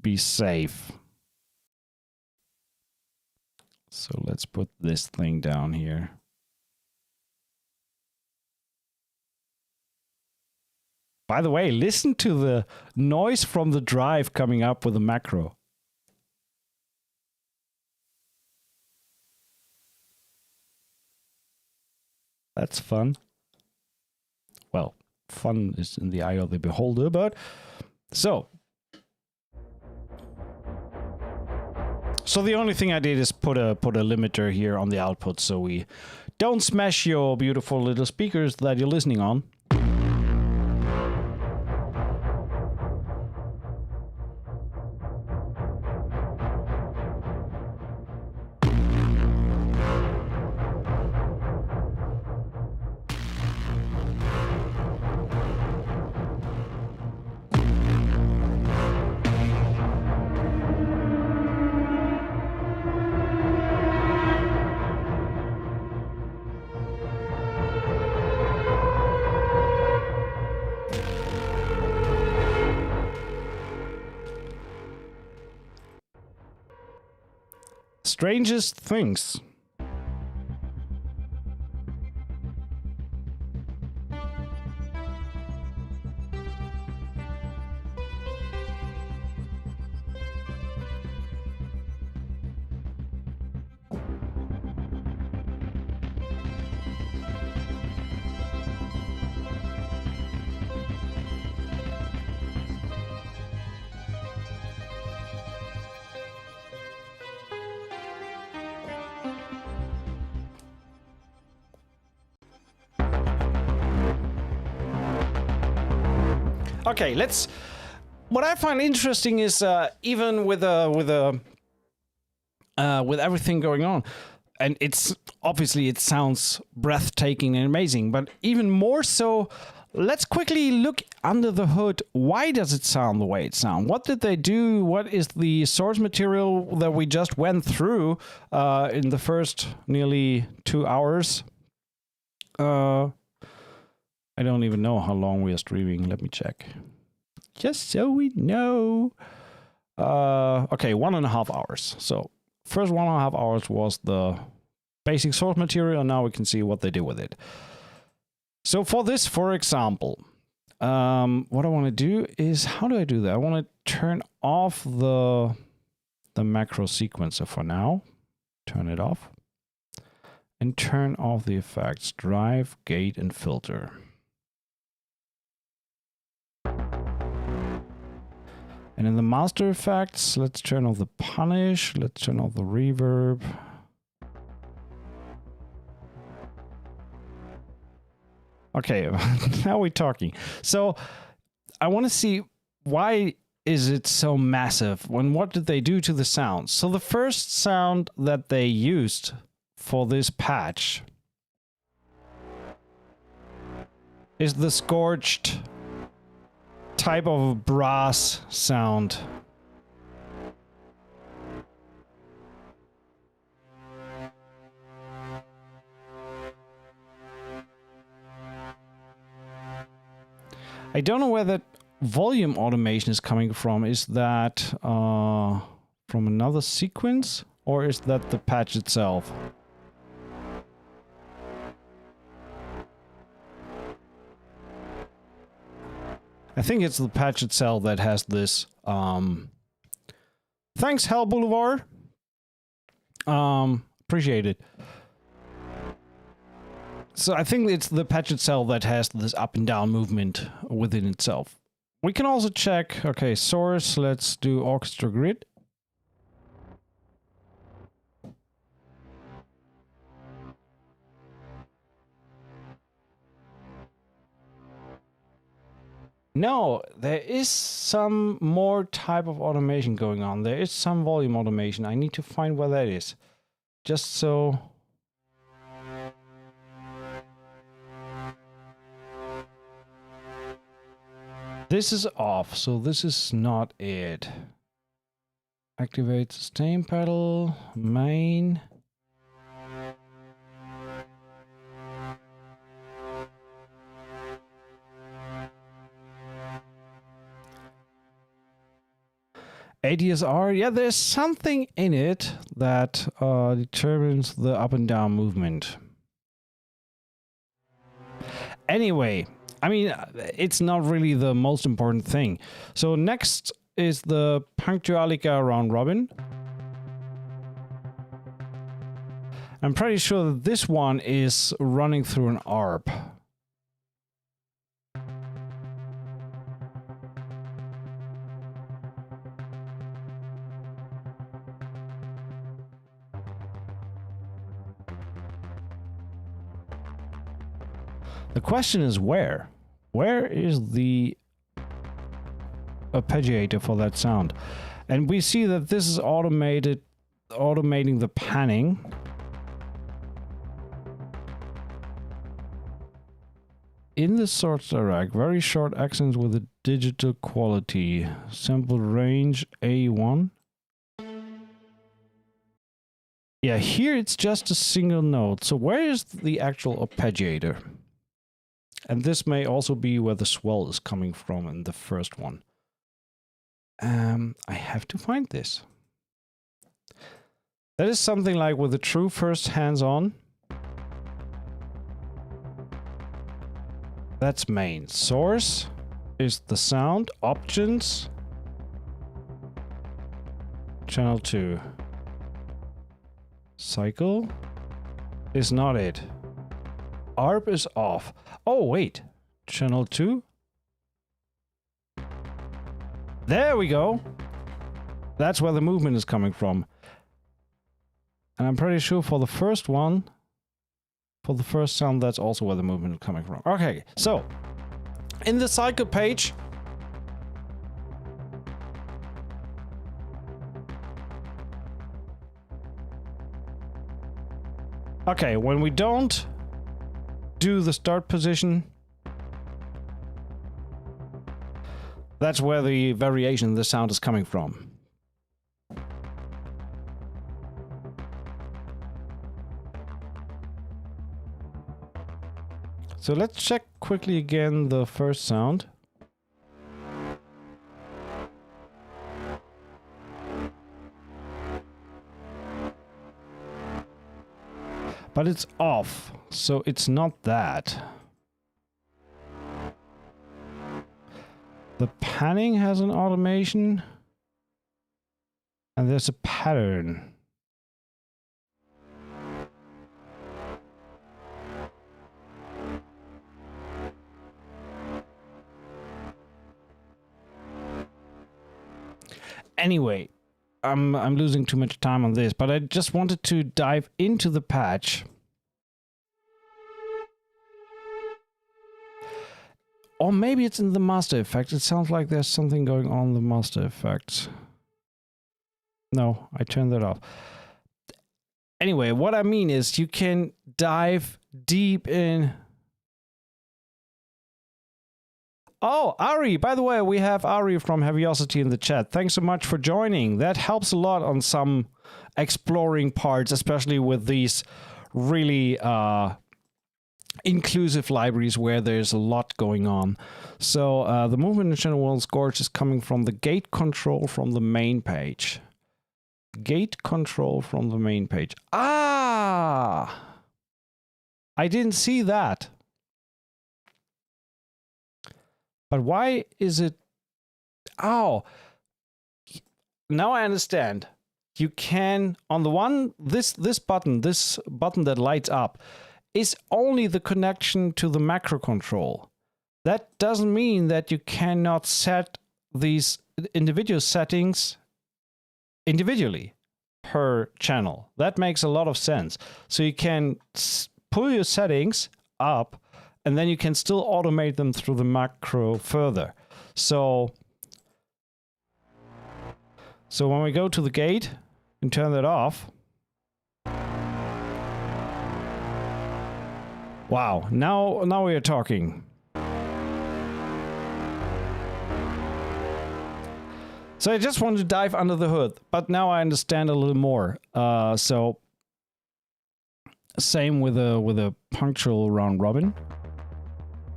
be safe. So let's put this thing down here. By the way, listen to the noise from the drive coming up with the macro. That's fun. Well, fun is in the eye of the beholder, but so the only thing I did is put a limiter here on the output so we don't smash your beautiful little speakers that you're listening on. strangest things. Okay, let's. What I find interesting is even with everything going on, and it's obviously it sounds breathtaking and amazing, but even more so, let's quickly look under the hood. Why does it sound the way it sounds? What did they do? What is the source material that we just went through in the first nearly 2 hours? I don't even know how long we are streaming. Let me check. Just so we know. Okay, 1.5 hours. So first 1.5 hours was the basic source material, and now we can see what they did with it. So for this, for example, what I want to do is, how do I do that? I want to turn off the macro sequencer for now. Turn it off. And turn off the effects, drive, gate, and filter. And in the master effects, let's turn off the punish, let's turn off the reverb. Okay, now we're talking. So I want to see, why is it so massive? What did they do to the sound? So the first sound that they used for this patch is the scorched type of brass sound. I don't know where that volume automation is coming from. Is that from another sequence, or is that the patch itself? I think it's the patch itself that has this. Thanks, Hell Boulevard. Appreciate it. So I think it's the patch itself that has this up and down movement within itself. We can also check, okay, source, let's do orchestra grid. No, there is some more type of automation going on. There is some volume automation. I need to find where that is. Just so... This is off, so this is not it. Activate sustain pedal, main. ADSR, yeah, there's something in it that determines the up and down movement. Anyway, I mean, it's not really the most important thing. So next is the Punctualica round robin. I'm pretty sure that this one is running through an ARP. The question is where? Where is the arpeggiator for that sound? And we see that this is automating the panning. In the source direct, very short accents with a digital quality. Sample range A1. Yeah, here it's just a single note. So where is the actual arpeggiator? And this may also be where the swell is coming from in the first one. I have to find this. That is something like with the true first hands-on. That's main. Source is the sound. Options. Channel 2. Cycle is not it. ARP is off. Oh, wait. Channel 2. There we go. That's where the movement is coming from. And I'm pretty sure for the first one, for the first sound, that's also where the movement is coming from. Okay, so in the cycle page, okay, when we don't do the start position, that's where the variation in the sound is coming from. So let's check quickly again the first sound. But it's off, so it's not that. The panning has an automation. And there's a pattern. Anyway, I'm losing too much time on this, but I just wanted to dive into the patch. Or maybe it's in the master effects. It sounds like there's something going on in the master effects. No, I turned that off. Anyway, what I mean is you can dive deep in. Oh, Ari, by the way, we have Ari from Heavyocity in the chat. Thanks so much for joining. That helps a lot on some exploring parts, especially with these really inclusive libraries where there's a lot going on. So the movement in Channel 1 Scorch is coming from the gate control from the main page. Gate control from the main page. Ah! I didn't see that. But why is it... Oh! Now I understand. You can, on the one, this button that lights up, is only the connection to the macro control. That doesn't mean that you cannot set these individual settings individually per channel. That makes a lot of sense. So you can pull your settings up and then you can still automate them through the macro further. So when we go to the gate and turn that off, wow, now we are talking. So I just wanted to dive under the hood, but now I understand a little more. So same with a punctual round robin.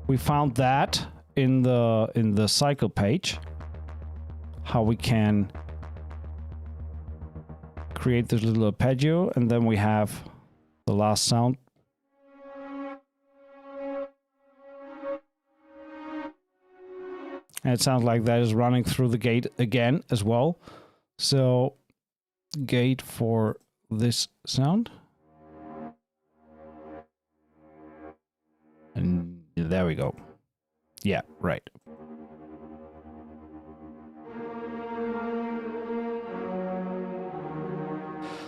We found that in the cycle page, how we can create this little arpeggio, and then we have the last sound. And it sounds like that is running through the gate again as well. So, gate for this sound. And there we go. Yeah, right.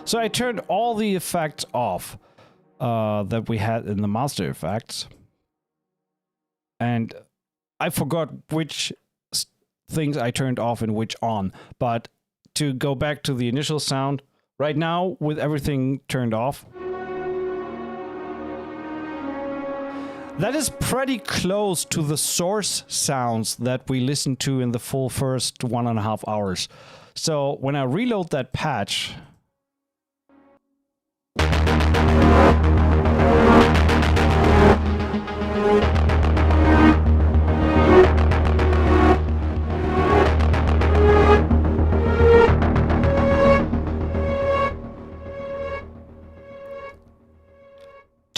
So I turned all the effects off that we had in the master effects. And I forgot which things I turned off and which on. But to go back to the initial sound, right now with everything turned off, that is pretty close to the source sounds that we listened to in the full first 1.5 hours. So when I reload that patch,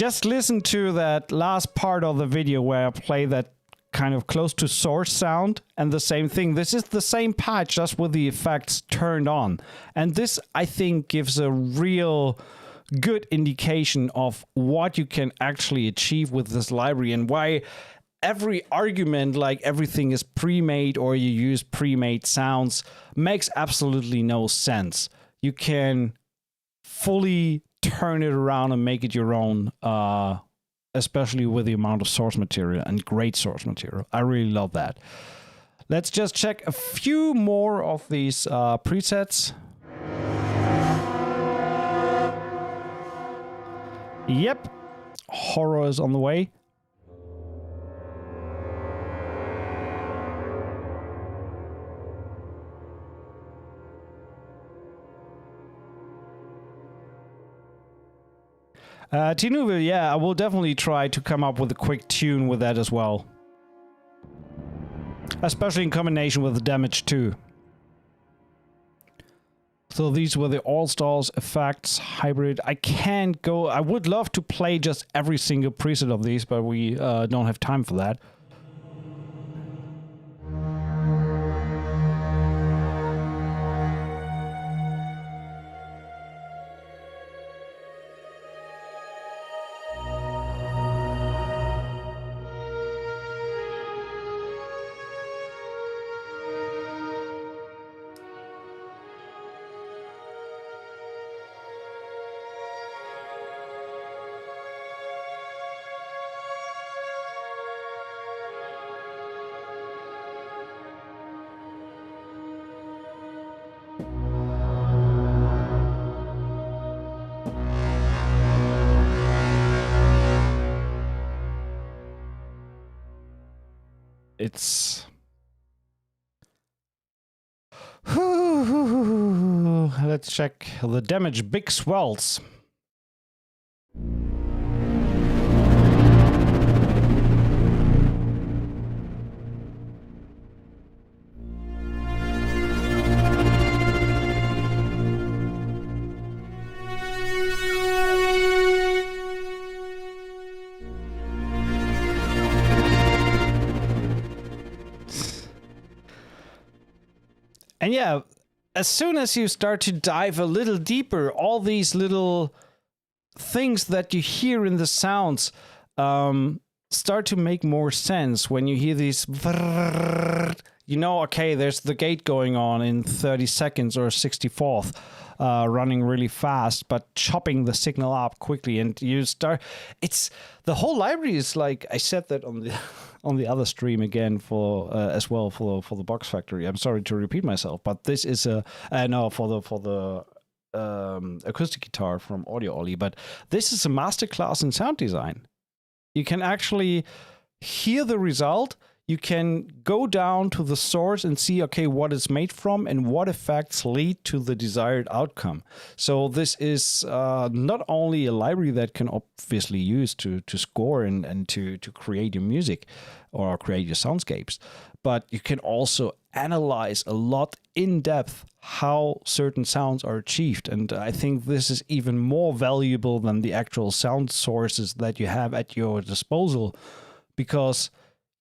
Just listen to that last part of the video where I play that kind of close to source sound, and the same thing. This is the same patch, just with the effects turned on. And this, I think, gives a real good indication of what you can actually achieve with this library, and why every argument like everything is pre-made or you use pre-made sounds makes absolutely no sense. You can fully turn it around and make it your own, especially with the amount of source material, and great source material. I really love that. Let's just check a few more of these presets. Yep, horror is on the way. Tinubu, yeah, I will definitely try to come up with a quick tune with that as well. Especially in combination with the damage too. So these were the all-stars, effects, hybrid. I can't go... I would love to play just every single preset of these, but we don't have time for that. It's... Let's check the damage. Big swells. And yeah, as soon as you start to dive a little deeper, all these little things that you hear in the sounds start to make more sense. When you hear these, you know, okay, there's the gate going on in 30 seconds or 64th, running really fast, but chopping the signal up quickly, and you start... It's... The whole library is like... I said that on the... on the other stream again for as well for the Box Factory. I'm sorry to repeat myself, but this is a no, for the acoustic guitar from Audio Ollie. But this is a masterclass in sound design. You can actually hear the result. You can go down to the source and see, okay, what it's made from and what effects lead to the desired outcome. So this is not only a library that can obviously use to score and to create your music or create your soundscapes, but you can also analyze a lot in depth how certain sounds are achieved. And I think this is even more valuable than the actual sound sources that you have at your disposal, because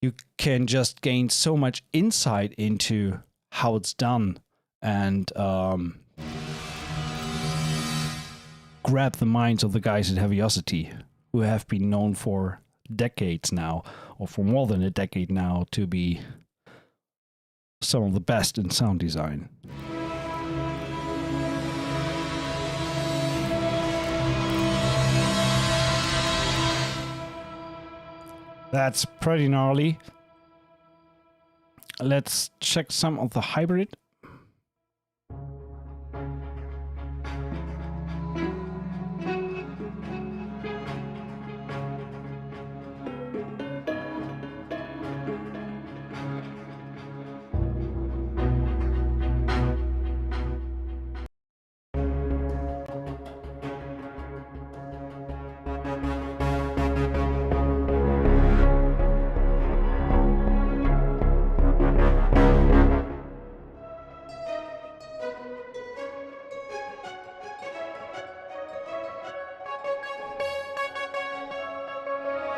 you can just gain so much insight into how it's done and grab the minds of the guys at Heavyocity, who have been known for decades now, or for more than a decade now, to be some of the best in sound design. That's pretty gnarly. Let's check some of the hybrid.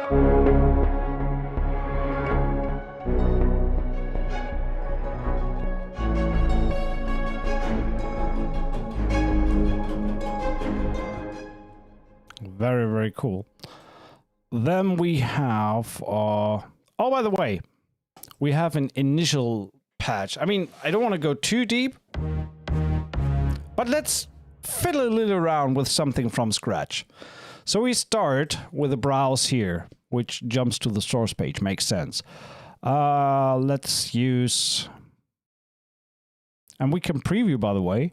Very, very cool. Then we have, oh, by the way, we have an initial patch. I mean, I don't want to go too deep, but let's fiddle a little around with something from scratch. So we start with a browse here, which jumps to the source page. Makes sense. Let's use, and we can preview, by the way.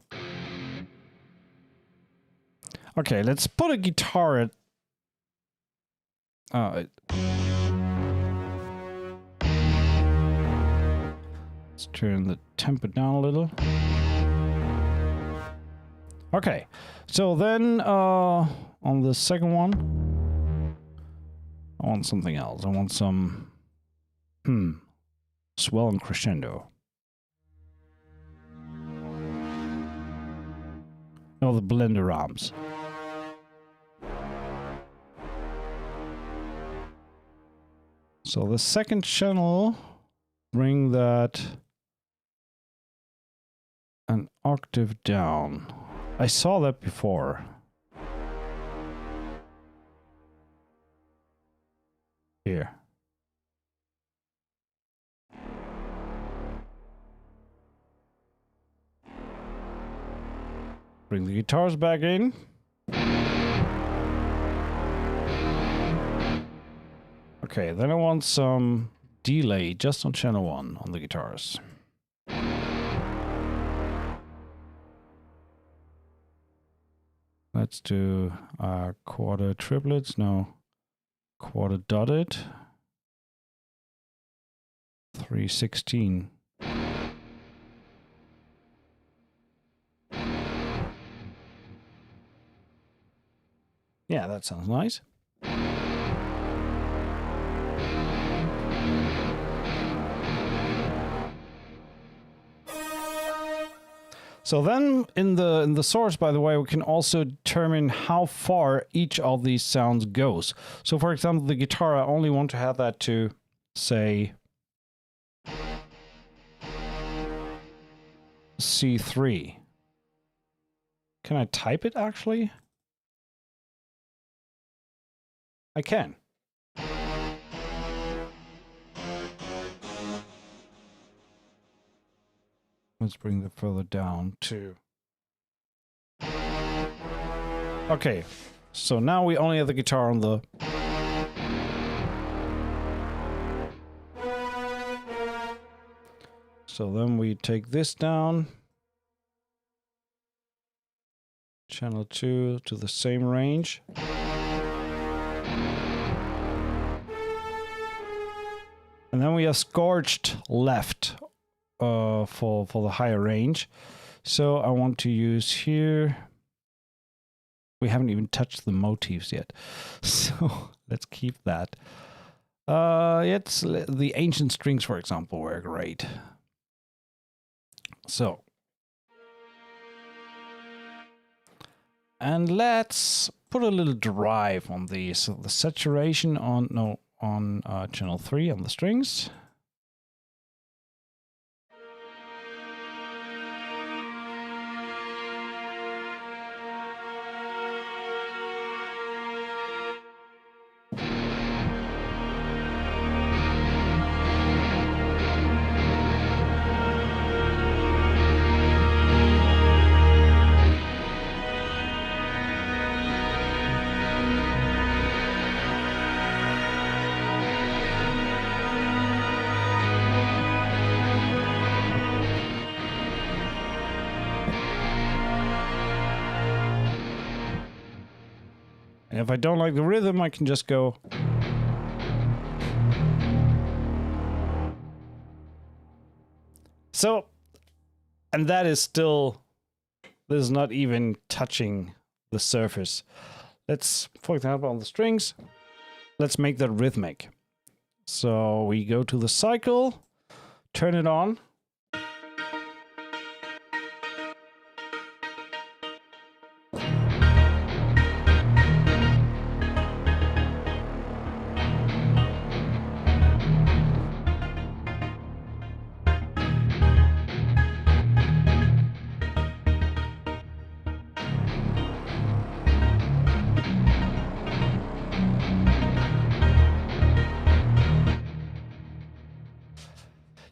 Okay, let's put a guitar at... let's turn the tempo down a little. Okay, so then on the second one, I want something else. I want some swell and crescendo. No, the blender arms. So the second channel, bring that an octave down. I saw that before. Here. Bring the guitars back in. Okay, then I want some delay just on channel 1 on the guitars. Let's do quarter triplets, no, quarter dotted, 3/16. Yeah, that sounds nice. So then in the source, by the way, we can also determine how far each of these sounds goes. So for example, the guitar, I only want to have that to, say, C3. Can I type it actually? I can. Let's bring that further down to... Okay, so now we only have the guitar on the... So then we take this down. Channel 2 to the same range. And then we have scorched left. For the higher range. So I want to use here. We haven't even touched the motifs yet. So let's keep that. It's the ancient strings, for example, were great. So. And let's put a little drive on these. So the saturation on channel 3 on the strings. And if I don't like the rhythm, I can just go. So, and that is still, this is not even touching the surface. Let's, for example, on the strings, let's make that rhythmic. So we go to the cycle, turn it on.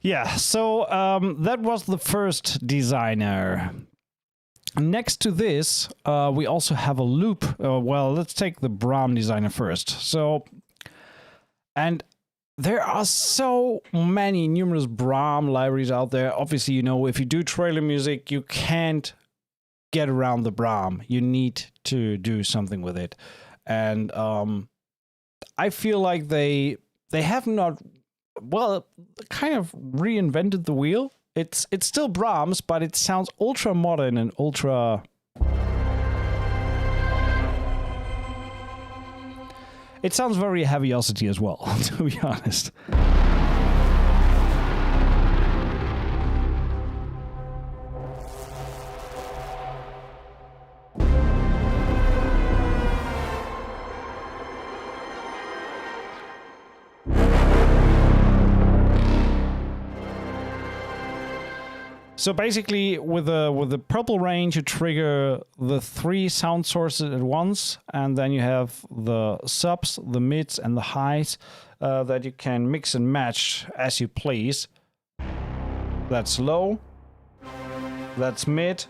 Yeah, so that was the first designer. Next to this, we also have a loop. Well, let's take the Brahms designer first. So, and there are so many numerous Brahms libraries out there. Obviously, you know, if you do trailer music, you can't get around the Brahms. You need to do something with it. And I feel like they have not, well, kind of reinvented the wheel. It's still Brahms, but it sounds ultra modern and ultra... It sounds very Heavyocity as well, to be honest. So basically, with the purple range, you trigger the 3 sound sources at once, and then you have the subs, the mids, and the highs that you can mix and match as you please. That's low, that's mid,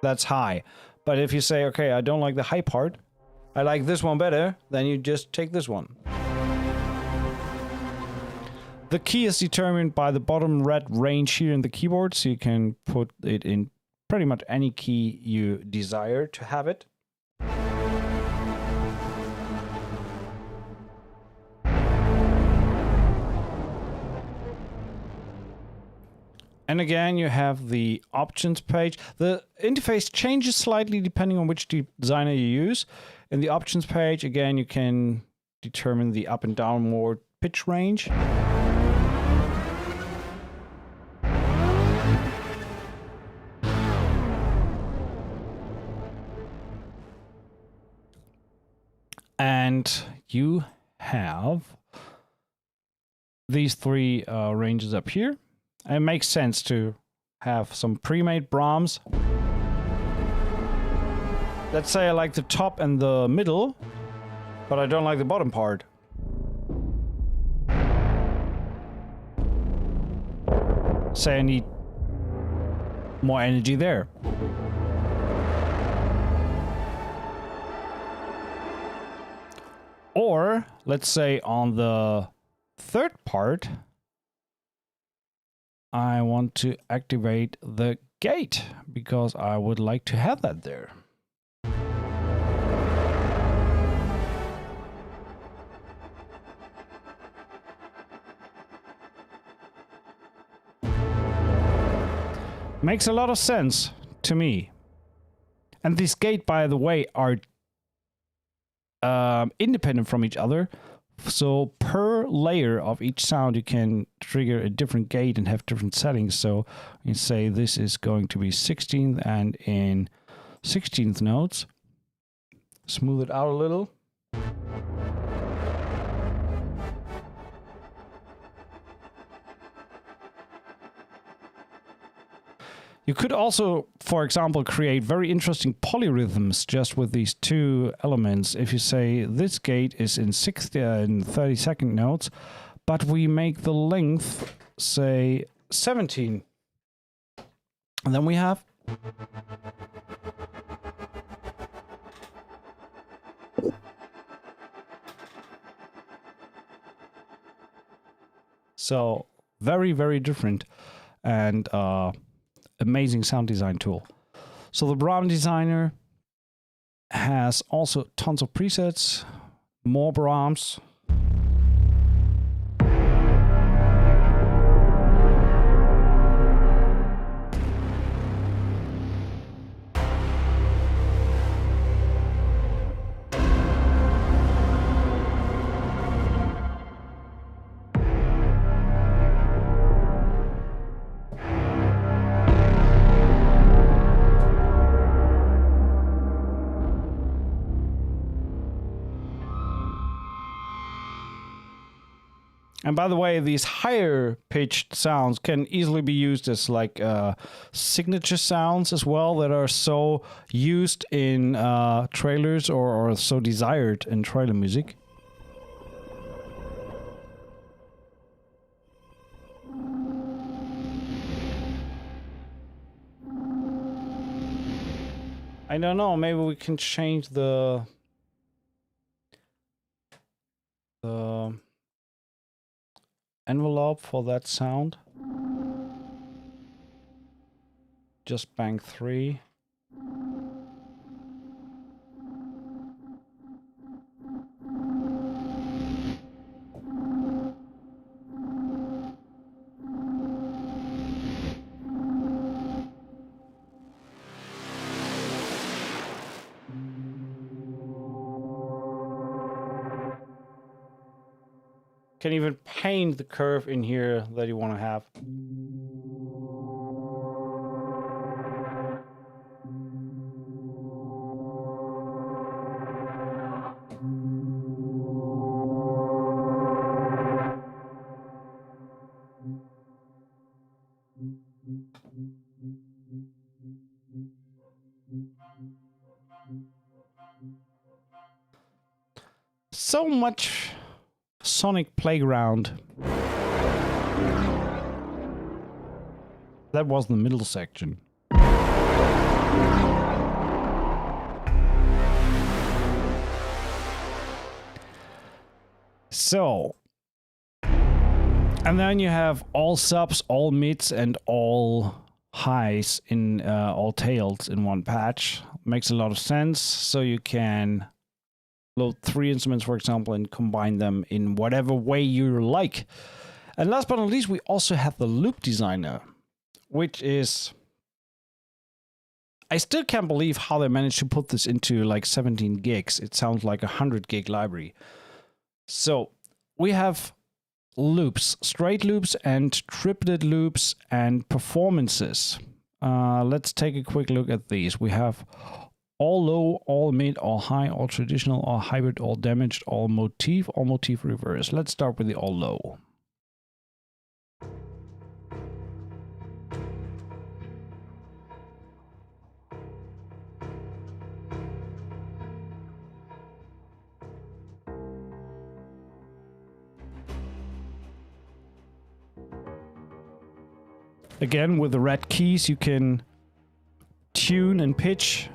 that's high. But if you say, okay, I don't like the high part, I like this one better, then you just take this one. The key is determined by the bottom red range here in the keyboard, so you can put it in pretty much any key you desire to have it. And again, you have the options page. The interface changes slightly depending on which designer you use. In the options page, again, you can determine the up and downward pitch range. And you have these 3 ranges up here. And it makes sense to have some pre-made Brahms. Let's say I like the top and the middle, but I don't like the bottom part. Say I need more energy there. Or, let's say on the 3rd part, I want to activate the gate, because I would like to have that there. Makes a lot of sense to me. And this gate, by the way, are independent from each other. So per layer of each sound, you can trigger a different gate and have different settings. So you say this is going to be 16th, and in 16th notes, smooth it out a little. You could also, for example, create very interesting polyrhythms just with these 2 elements. If you say this gate is in 32nd notes, but we make the length, say, 17. And then we have... So, very, very different. And... amazing sound design tool. So the Brahms designer has also tons of presets, more Brahms. And by the way, these higher pitched sounds can easily be used as like signature sounds as well, that are so used in trailers or so desired in trailer music. I don't know, maybe we can change the envelope for that sound. Just bank 3. Can even paint the curve in here that you want to have. So much sonic playground. That was the middle section. So, and then you have all subs, all mids, and all highs in all tails in one patch. Makes a lot of sense. So you can load 3 instruments, for example, and combine them in whatever way you like. And last but not least, we also have the loop designer, which is... I still can't believe how they managed to put this into like 17 gigs. It sounds like a 100 gig library. So we have loops, straight loops and triplet loops and performances. Let's take a quick look at these. We have all low, all mid, all high, all traditional, all hybrid, all damaged, all motif reverse. Let's start with the all low. Again, with the red keys, you can tune and pitch.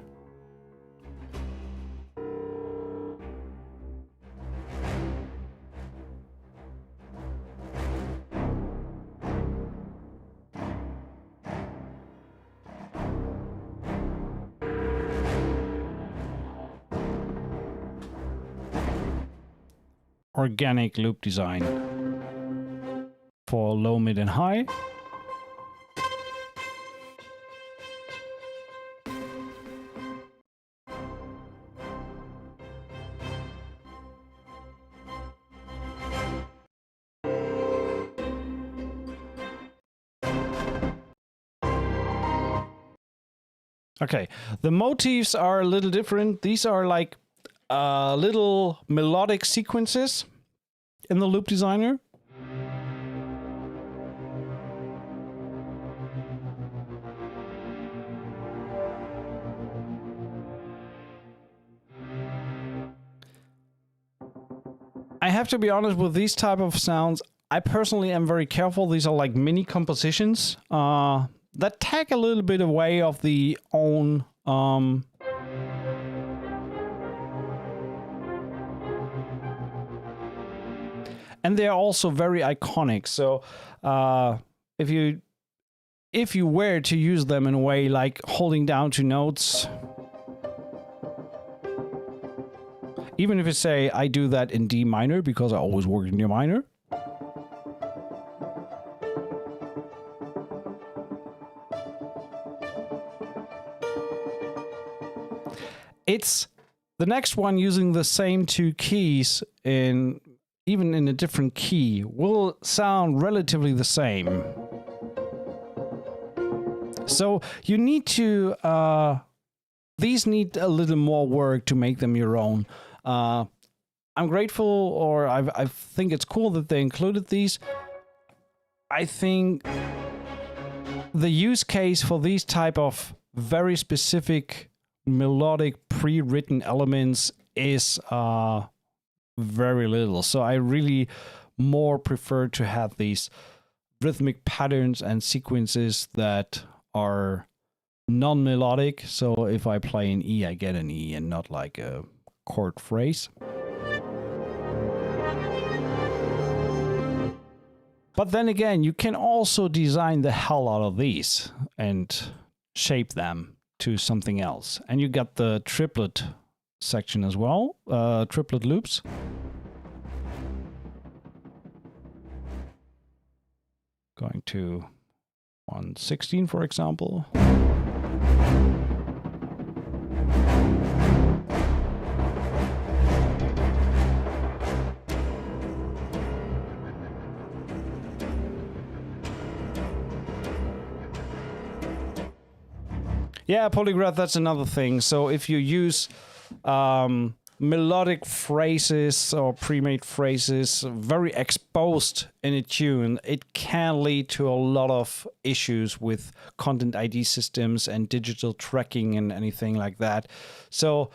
Organic loop design for low, mid, and high. Okay, the motifs are a little different. These are like little melodic sequences in the loop designer. I have to be honest with these type of sounds. I personally am very careful. These are like mini compositions that take a little bit away of the own and they're also very iconic. So if you were to use them in a way like holding down 2 notes, even if you say I do that in D minor because I always work in D minor. It's the next one using the same 2 keys in even in a different key will sound relatively the same. So you need to these need a little more work to make them your own. I'm grateful, or I think it's cool that they included these. I think the use case for these type of very specific melodic pre-written elements is very little. So I really more prefer to have these rhythmic patterns and sequences that are non-melodic. So if I play an E, I get an E and not like a chord phrase. But then again, you can also design the hell out of these and shape them to something else. And you got the triplet section as well, triplet loops. Going to 116, for example. Yeah, polygraph, that's another thing. So if you use melodic phrases or pre-made phrases very exposed in a tune, it can lead to a lot of issues with content ID systems and digital tracking and anything like that. So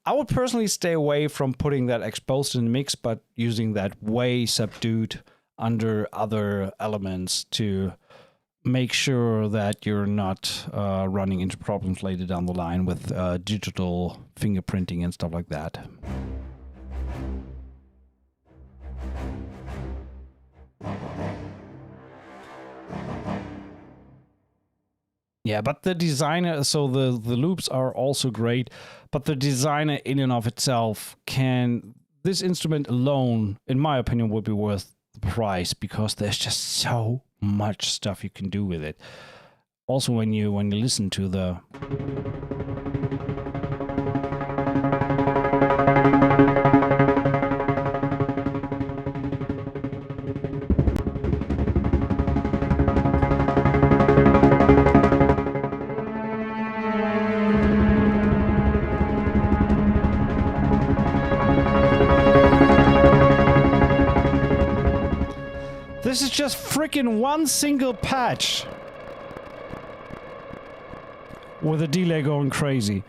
I would personally stay away from putting that exposed in the mix, but using that way subdued under other elements to make sure that you're not running into problems later down the line with digital fingerprinting and stuff like that. Yeah, but the designer, so the loops are also great, but the designer in and of itself this instrument alone, in my opinion, would be worth the price because there's just so much stuff you can do with it. Also, when you listen to the this is just freaking one single patch with a delay going crazy.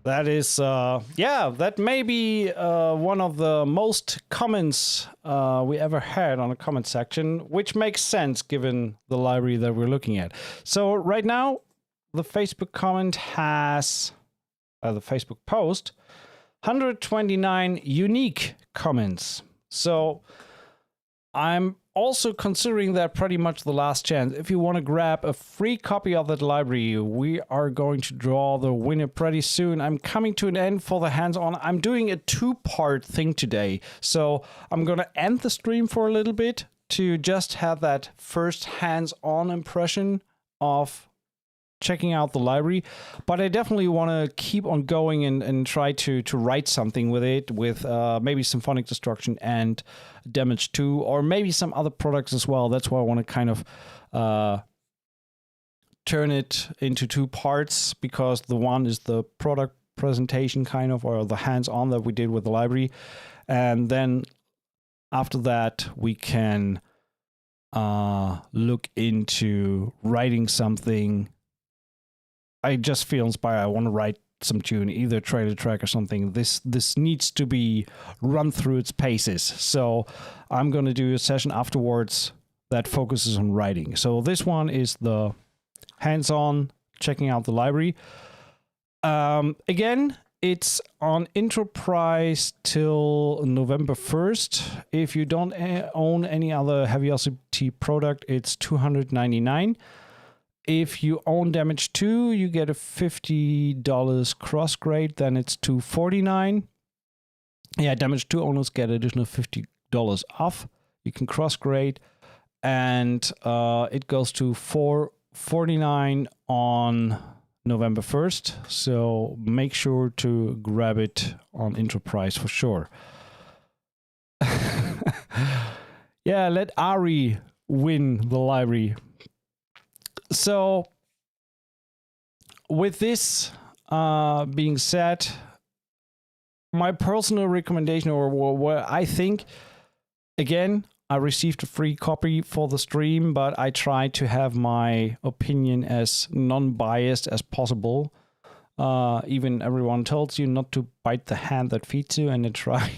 That is, that may be one of the most comments we ever had on a comment section, which makes sense given the library that we're looking at. So right now, the Facebook comment has, the Facebook post, 129 unique comments. So I'm also considering that pretty much the last chance. If you want to grab a free copy of that library, we are going to draw the winner pretty soon. I'm coming to an end for the hands-on. I'm doing a two-part thing today. So I'm going to end the stream for a little bit to just have that first hands-on impression of checking out the library, but I definitely want to keep on going and try to write something with it, with maybe Symphonic Destruction and Damage 2, or maybe some other products as well. That's why I want to kind of turn it into two parts, because the one is the product presentation kind of, or the hands-on that we did with the library, and then after that we can look into writing something. I just feel inspired. I want to write some tune, either trailer track or something. This needs to be run through its paces. So I'm going to do a session afterwards that focuses on writing. So this one is the hands-on, checking out the library. Again, it's on intro price till November 1st. If you don't own any other Heavyocity product, it's $299. If you own Damage 2, you get a $50 cross grade, then it's $249. Yeah, Damage 2 owners get additional $50 off. You can cross grade, and it goes to $449 on November 1st. So make sure to grab it on intro price for sure. Yeah, let Ari win the library. So with this being said, my personal recommendation, or what I think, again, I received a free copy for the stream, but I try to have my opinion as non-biased as possible. Even everyone tells you not to bite the hand that feeds you, and I try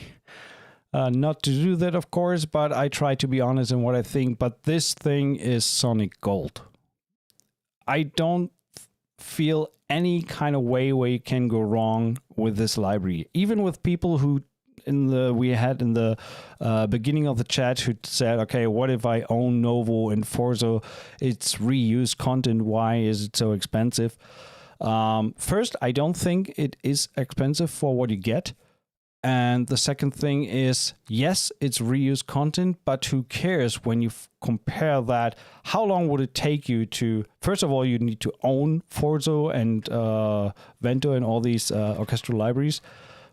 not to do that, of course, but I try to be honest in what I think. But this thing is sonic gold. I don't feel any kind of way where you can go wrong with this library. Even with people who we had in the beginning of the chat who said, okay, what if I own Novo and Forzo? It's reused content. Why is it so expensive? First, I don't think it is expensive for what you get. And the second thing is, yes, it's reused content, but who cares when you compare that? How long would it take you to, first of all, you need to own Forzo and Vento and all these orchestral libraries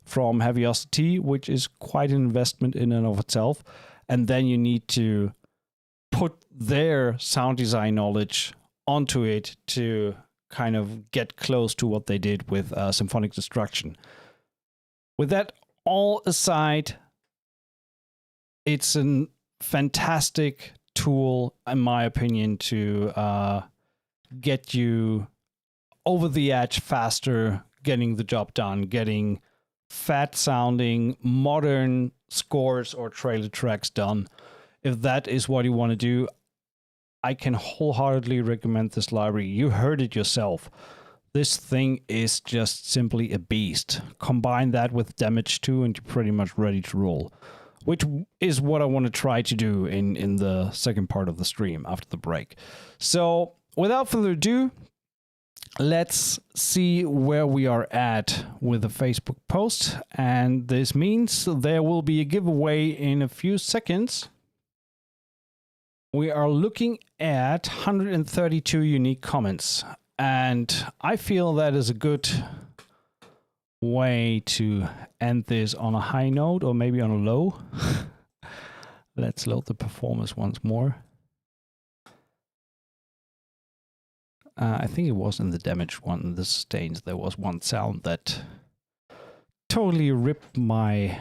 from Heavyocity, which is quite an investment in and of itself. And then you need to put their sound design knowledge onto it to kind of get close to what they did with Symphonic Destruction. With that all aside, it's a fantastic tool, in my opinion, to get you over the edge faster, getting the job done, getting fat sounding modern scores or trailer tracks done. If that is what you want to do, I can wholeheartedly recommend this library. You heard it yourself. This thing is just simply a beast. Combine that with Damage 2 and you're pretty much ready to roll, which is what I want to try to do in the second part of the stream after the break. So without further ado, let's see where we are at with the Facebook post. And this means there will be a giveaway in a few seconds. We are looking at 132 unique comments. And I feel that is a good way to end this on a high note, or maybe on a low. Let's load the performance once more. I think it was in the damaged one, the sustains. There was one sound that totally ripped my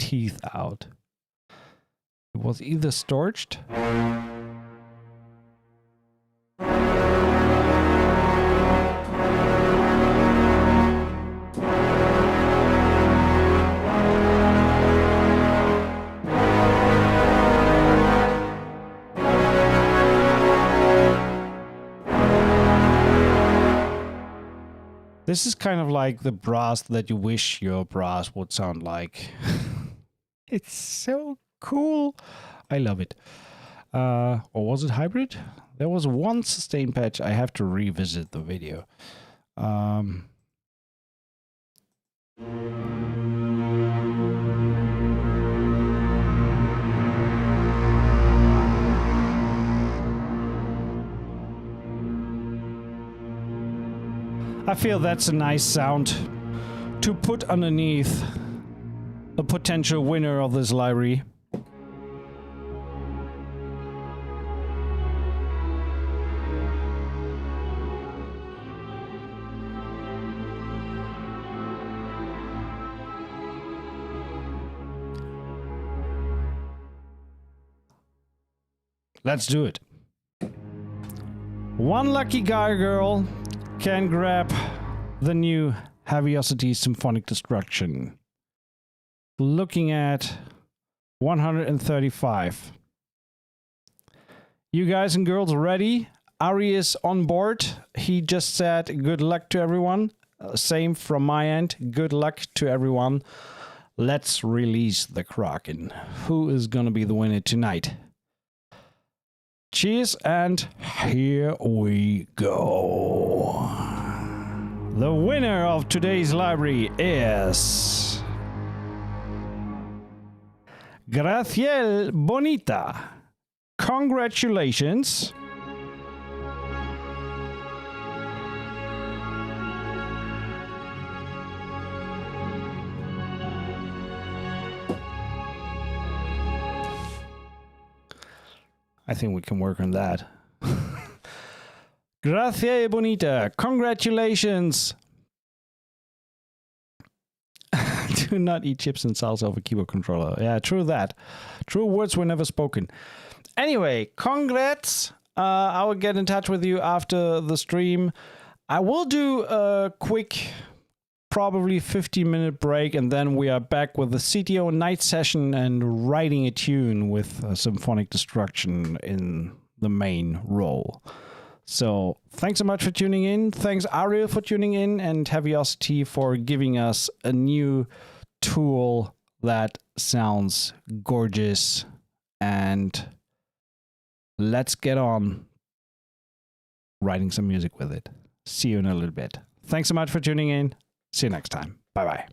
teeth out. It was either storched. This is kind of like the brass that you wish your brass would sound like. It's so cool. I love it. Or was it hybrid? There was one sustain patch. I have to revisit the video. I feel that's a nice sound to put underneath a potential winner of this library. Let's do it. One lucky guy or girl can grab the new Heavyocity Symphonic Destruction. Looking at 135. You guys and girls ready? Ari is on board. He just said good luck to everyone. Same from my end. Good luck to everyone. Let's release the Kraken. Who is gonna be the winner tonight? Cheers, and here we go. The winner of today's library is Graciel Bonita. Congratulations. I think we can work on that. Gracias, bonita. Congratulations. Do not eat chips and salsa over keyboard controller. Yeah, true that. True words were never spoken. Anyway, congrats. I will get in touch with you after the stream. I will do a quick, probably 15-minute break, and then we are back with the CTO night session and writing a tune with Symphonic Destruction in the main role. So thanks so much for tuning in. Thanks, Ariel, for tuning in, and Heavyocity for giving us a new tool that sounds gorgeous. And let's get on writing some music with it. See you in a little bit. Thanks so much for tuning in. See you next time. Bye-bye.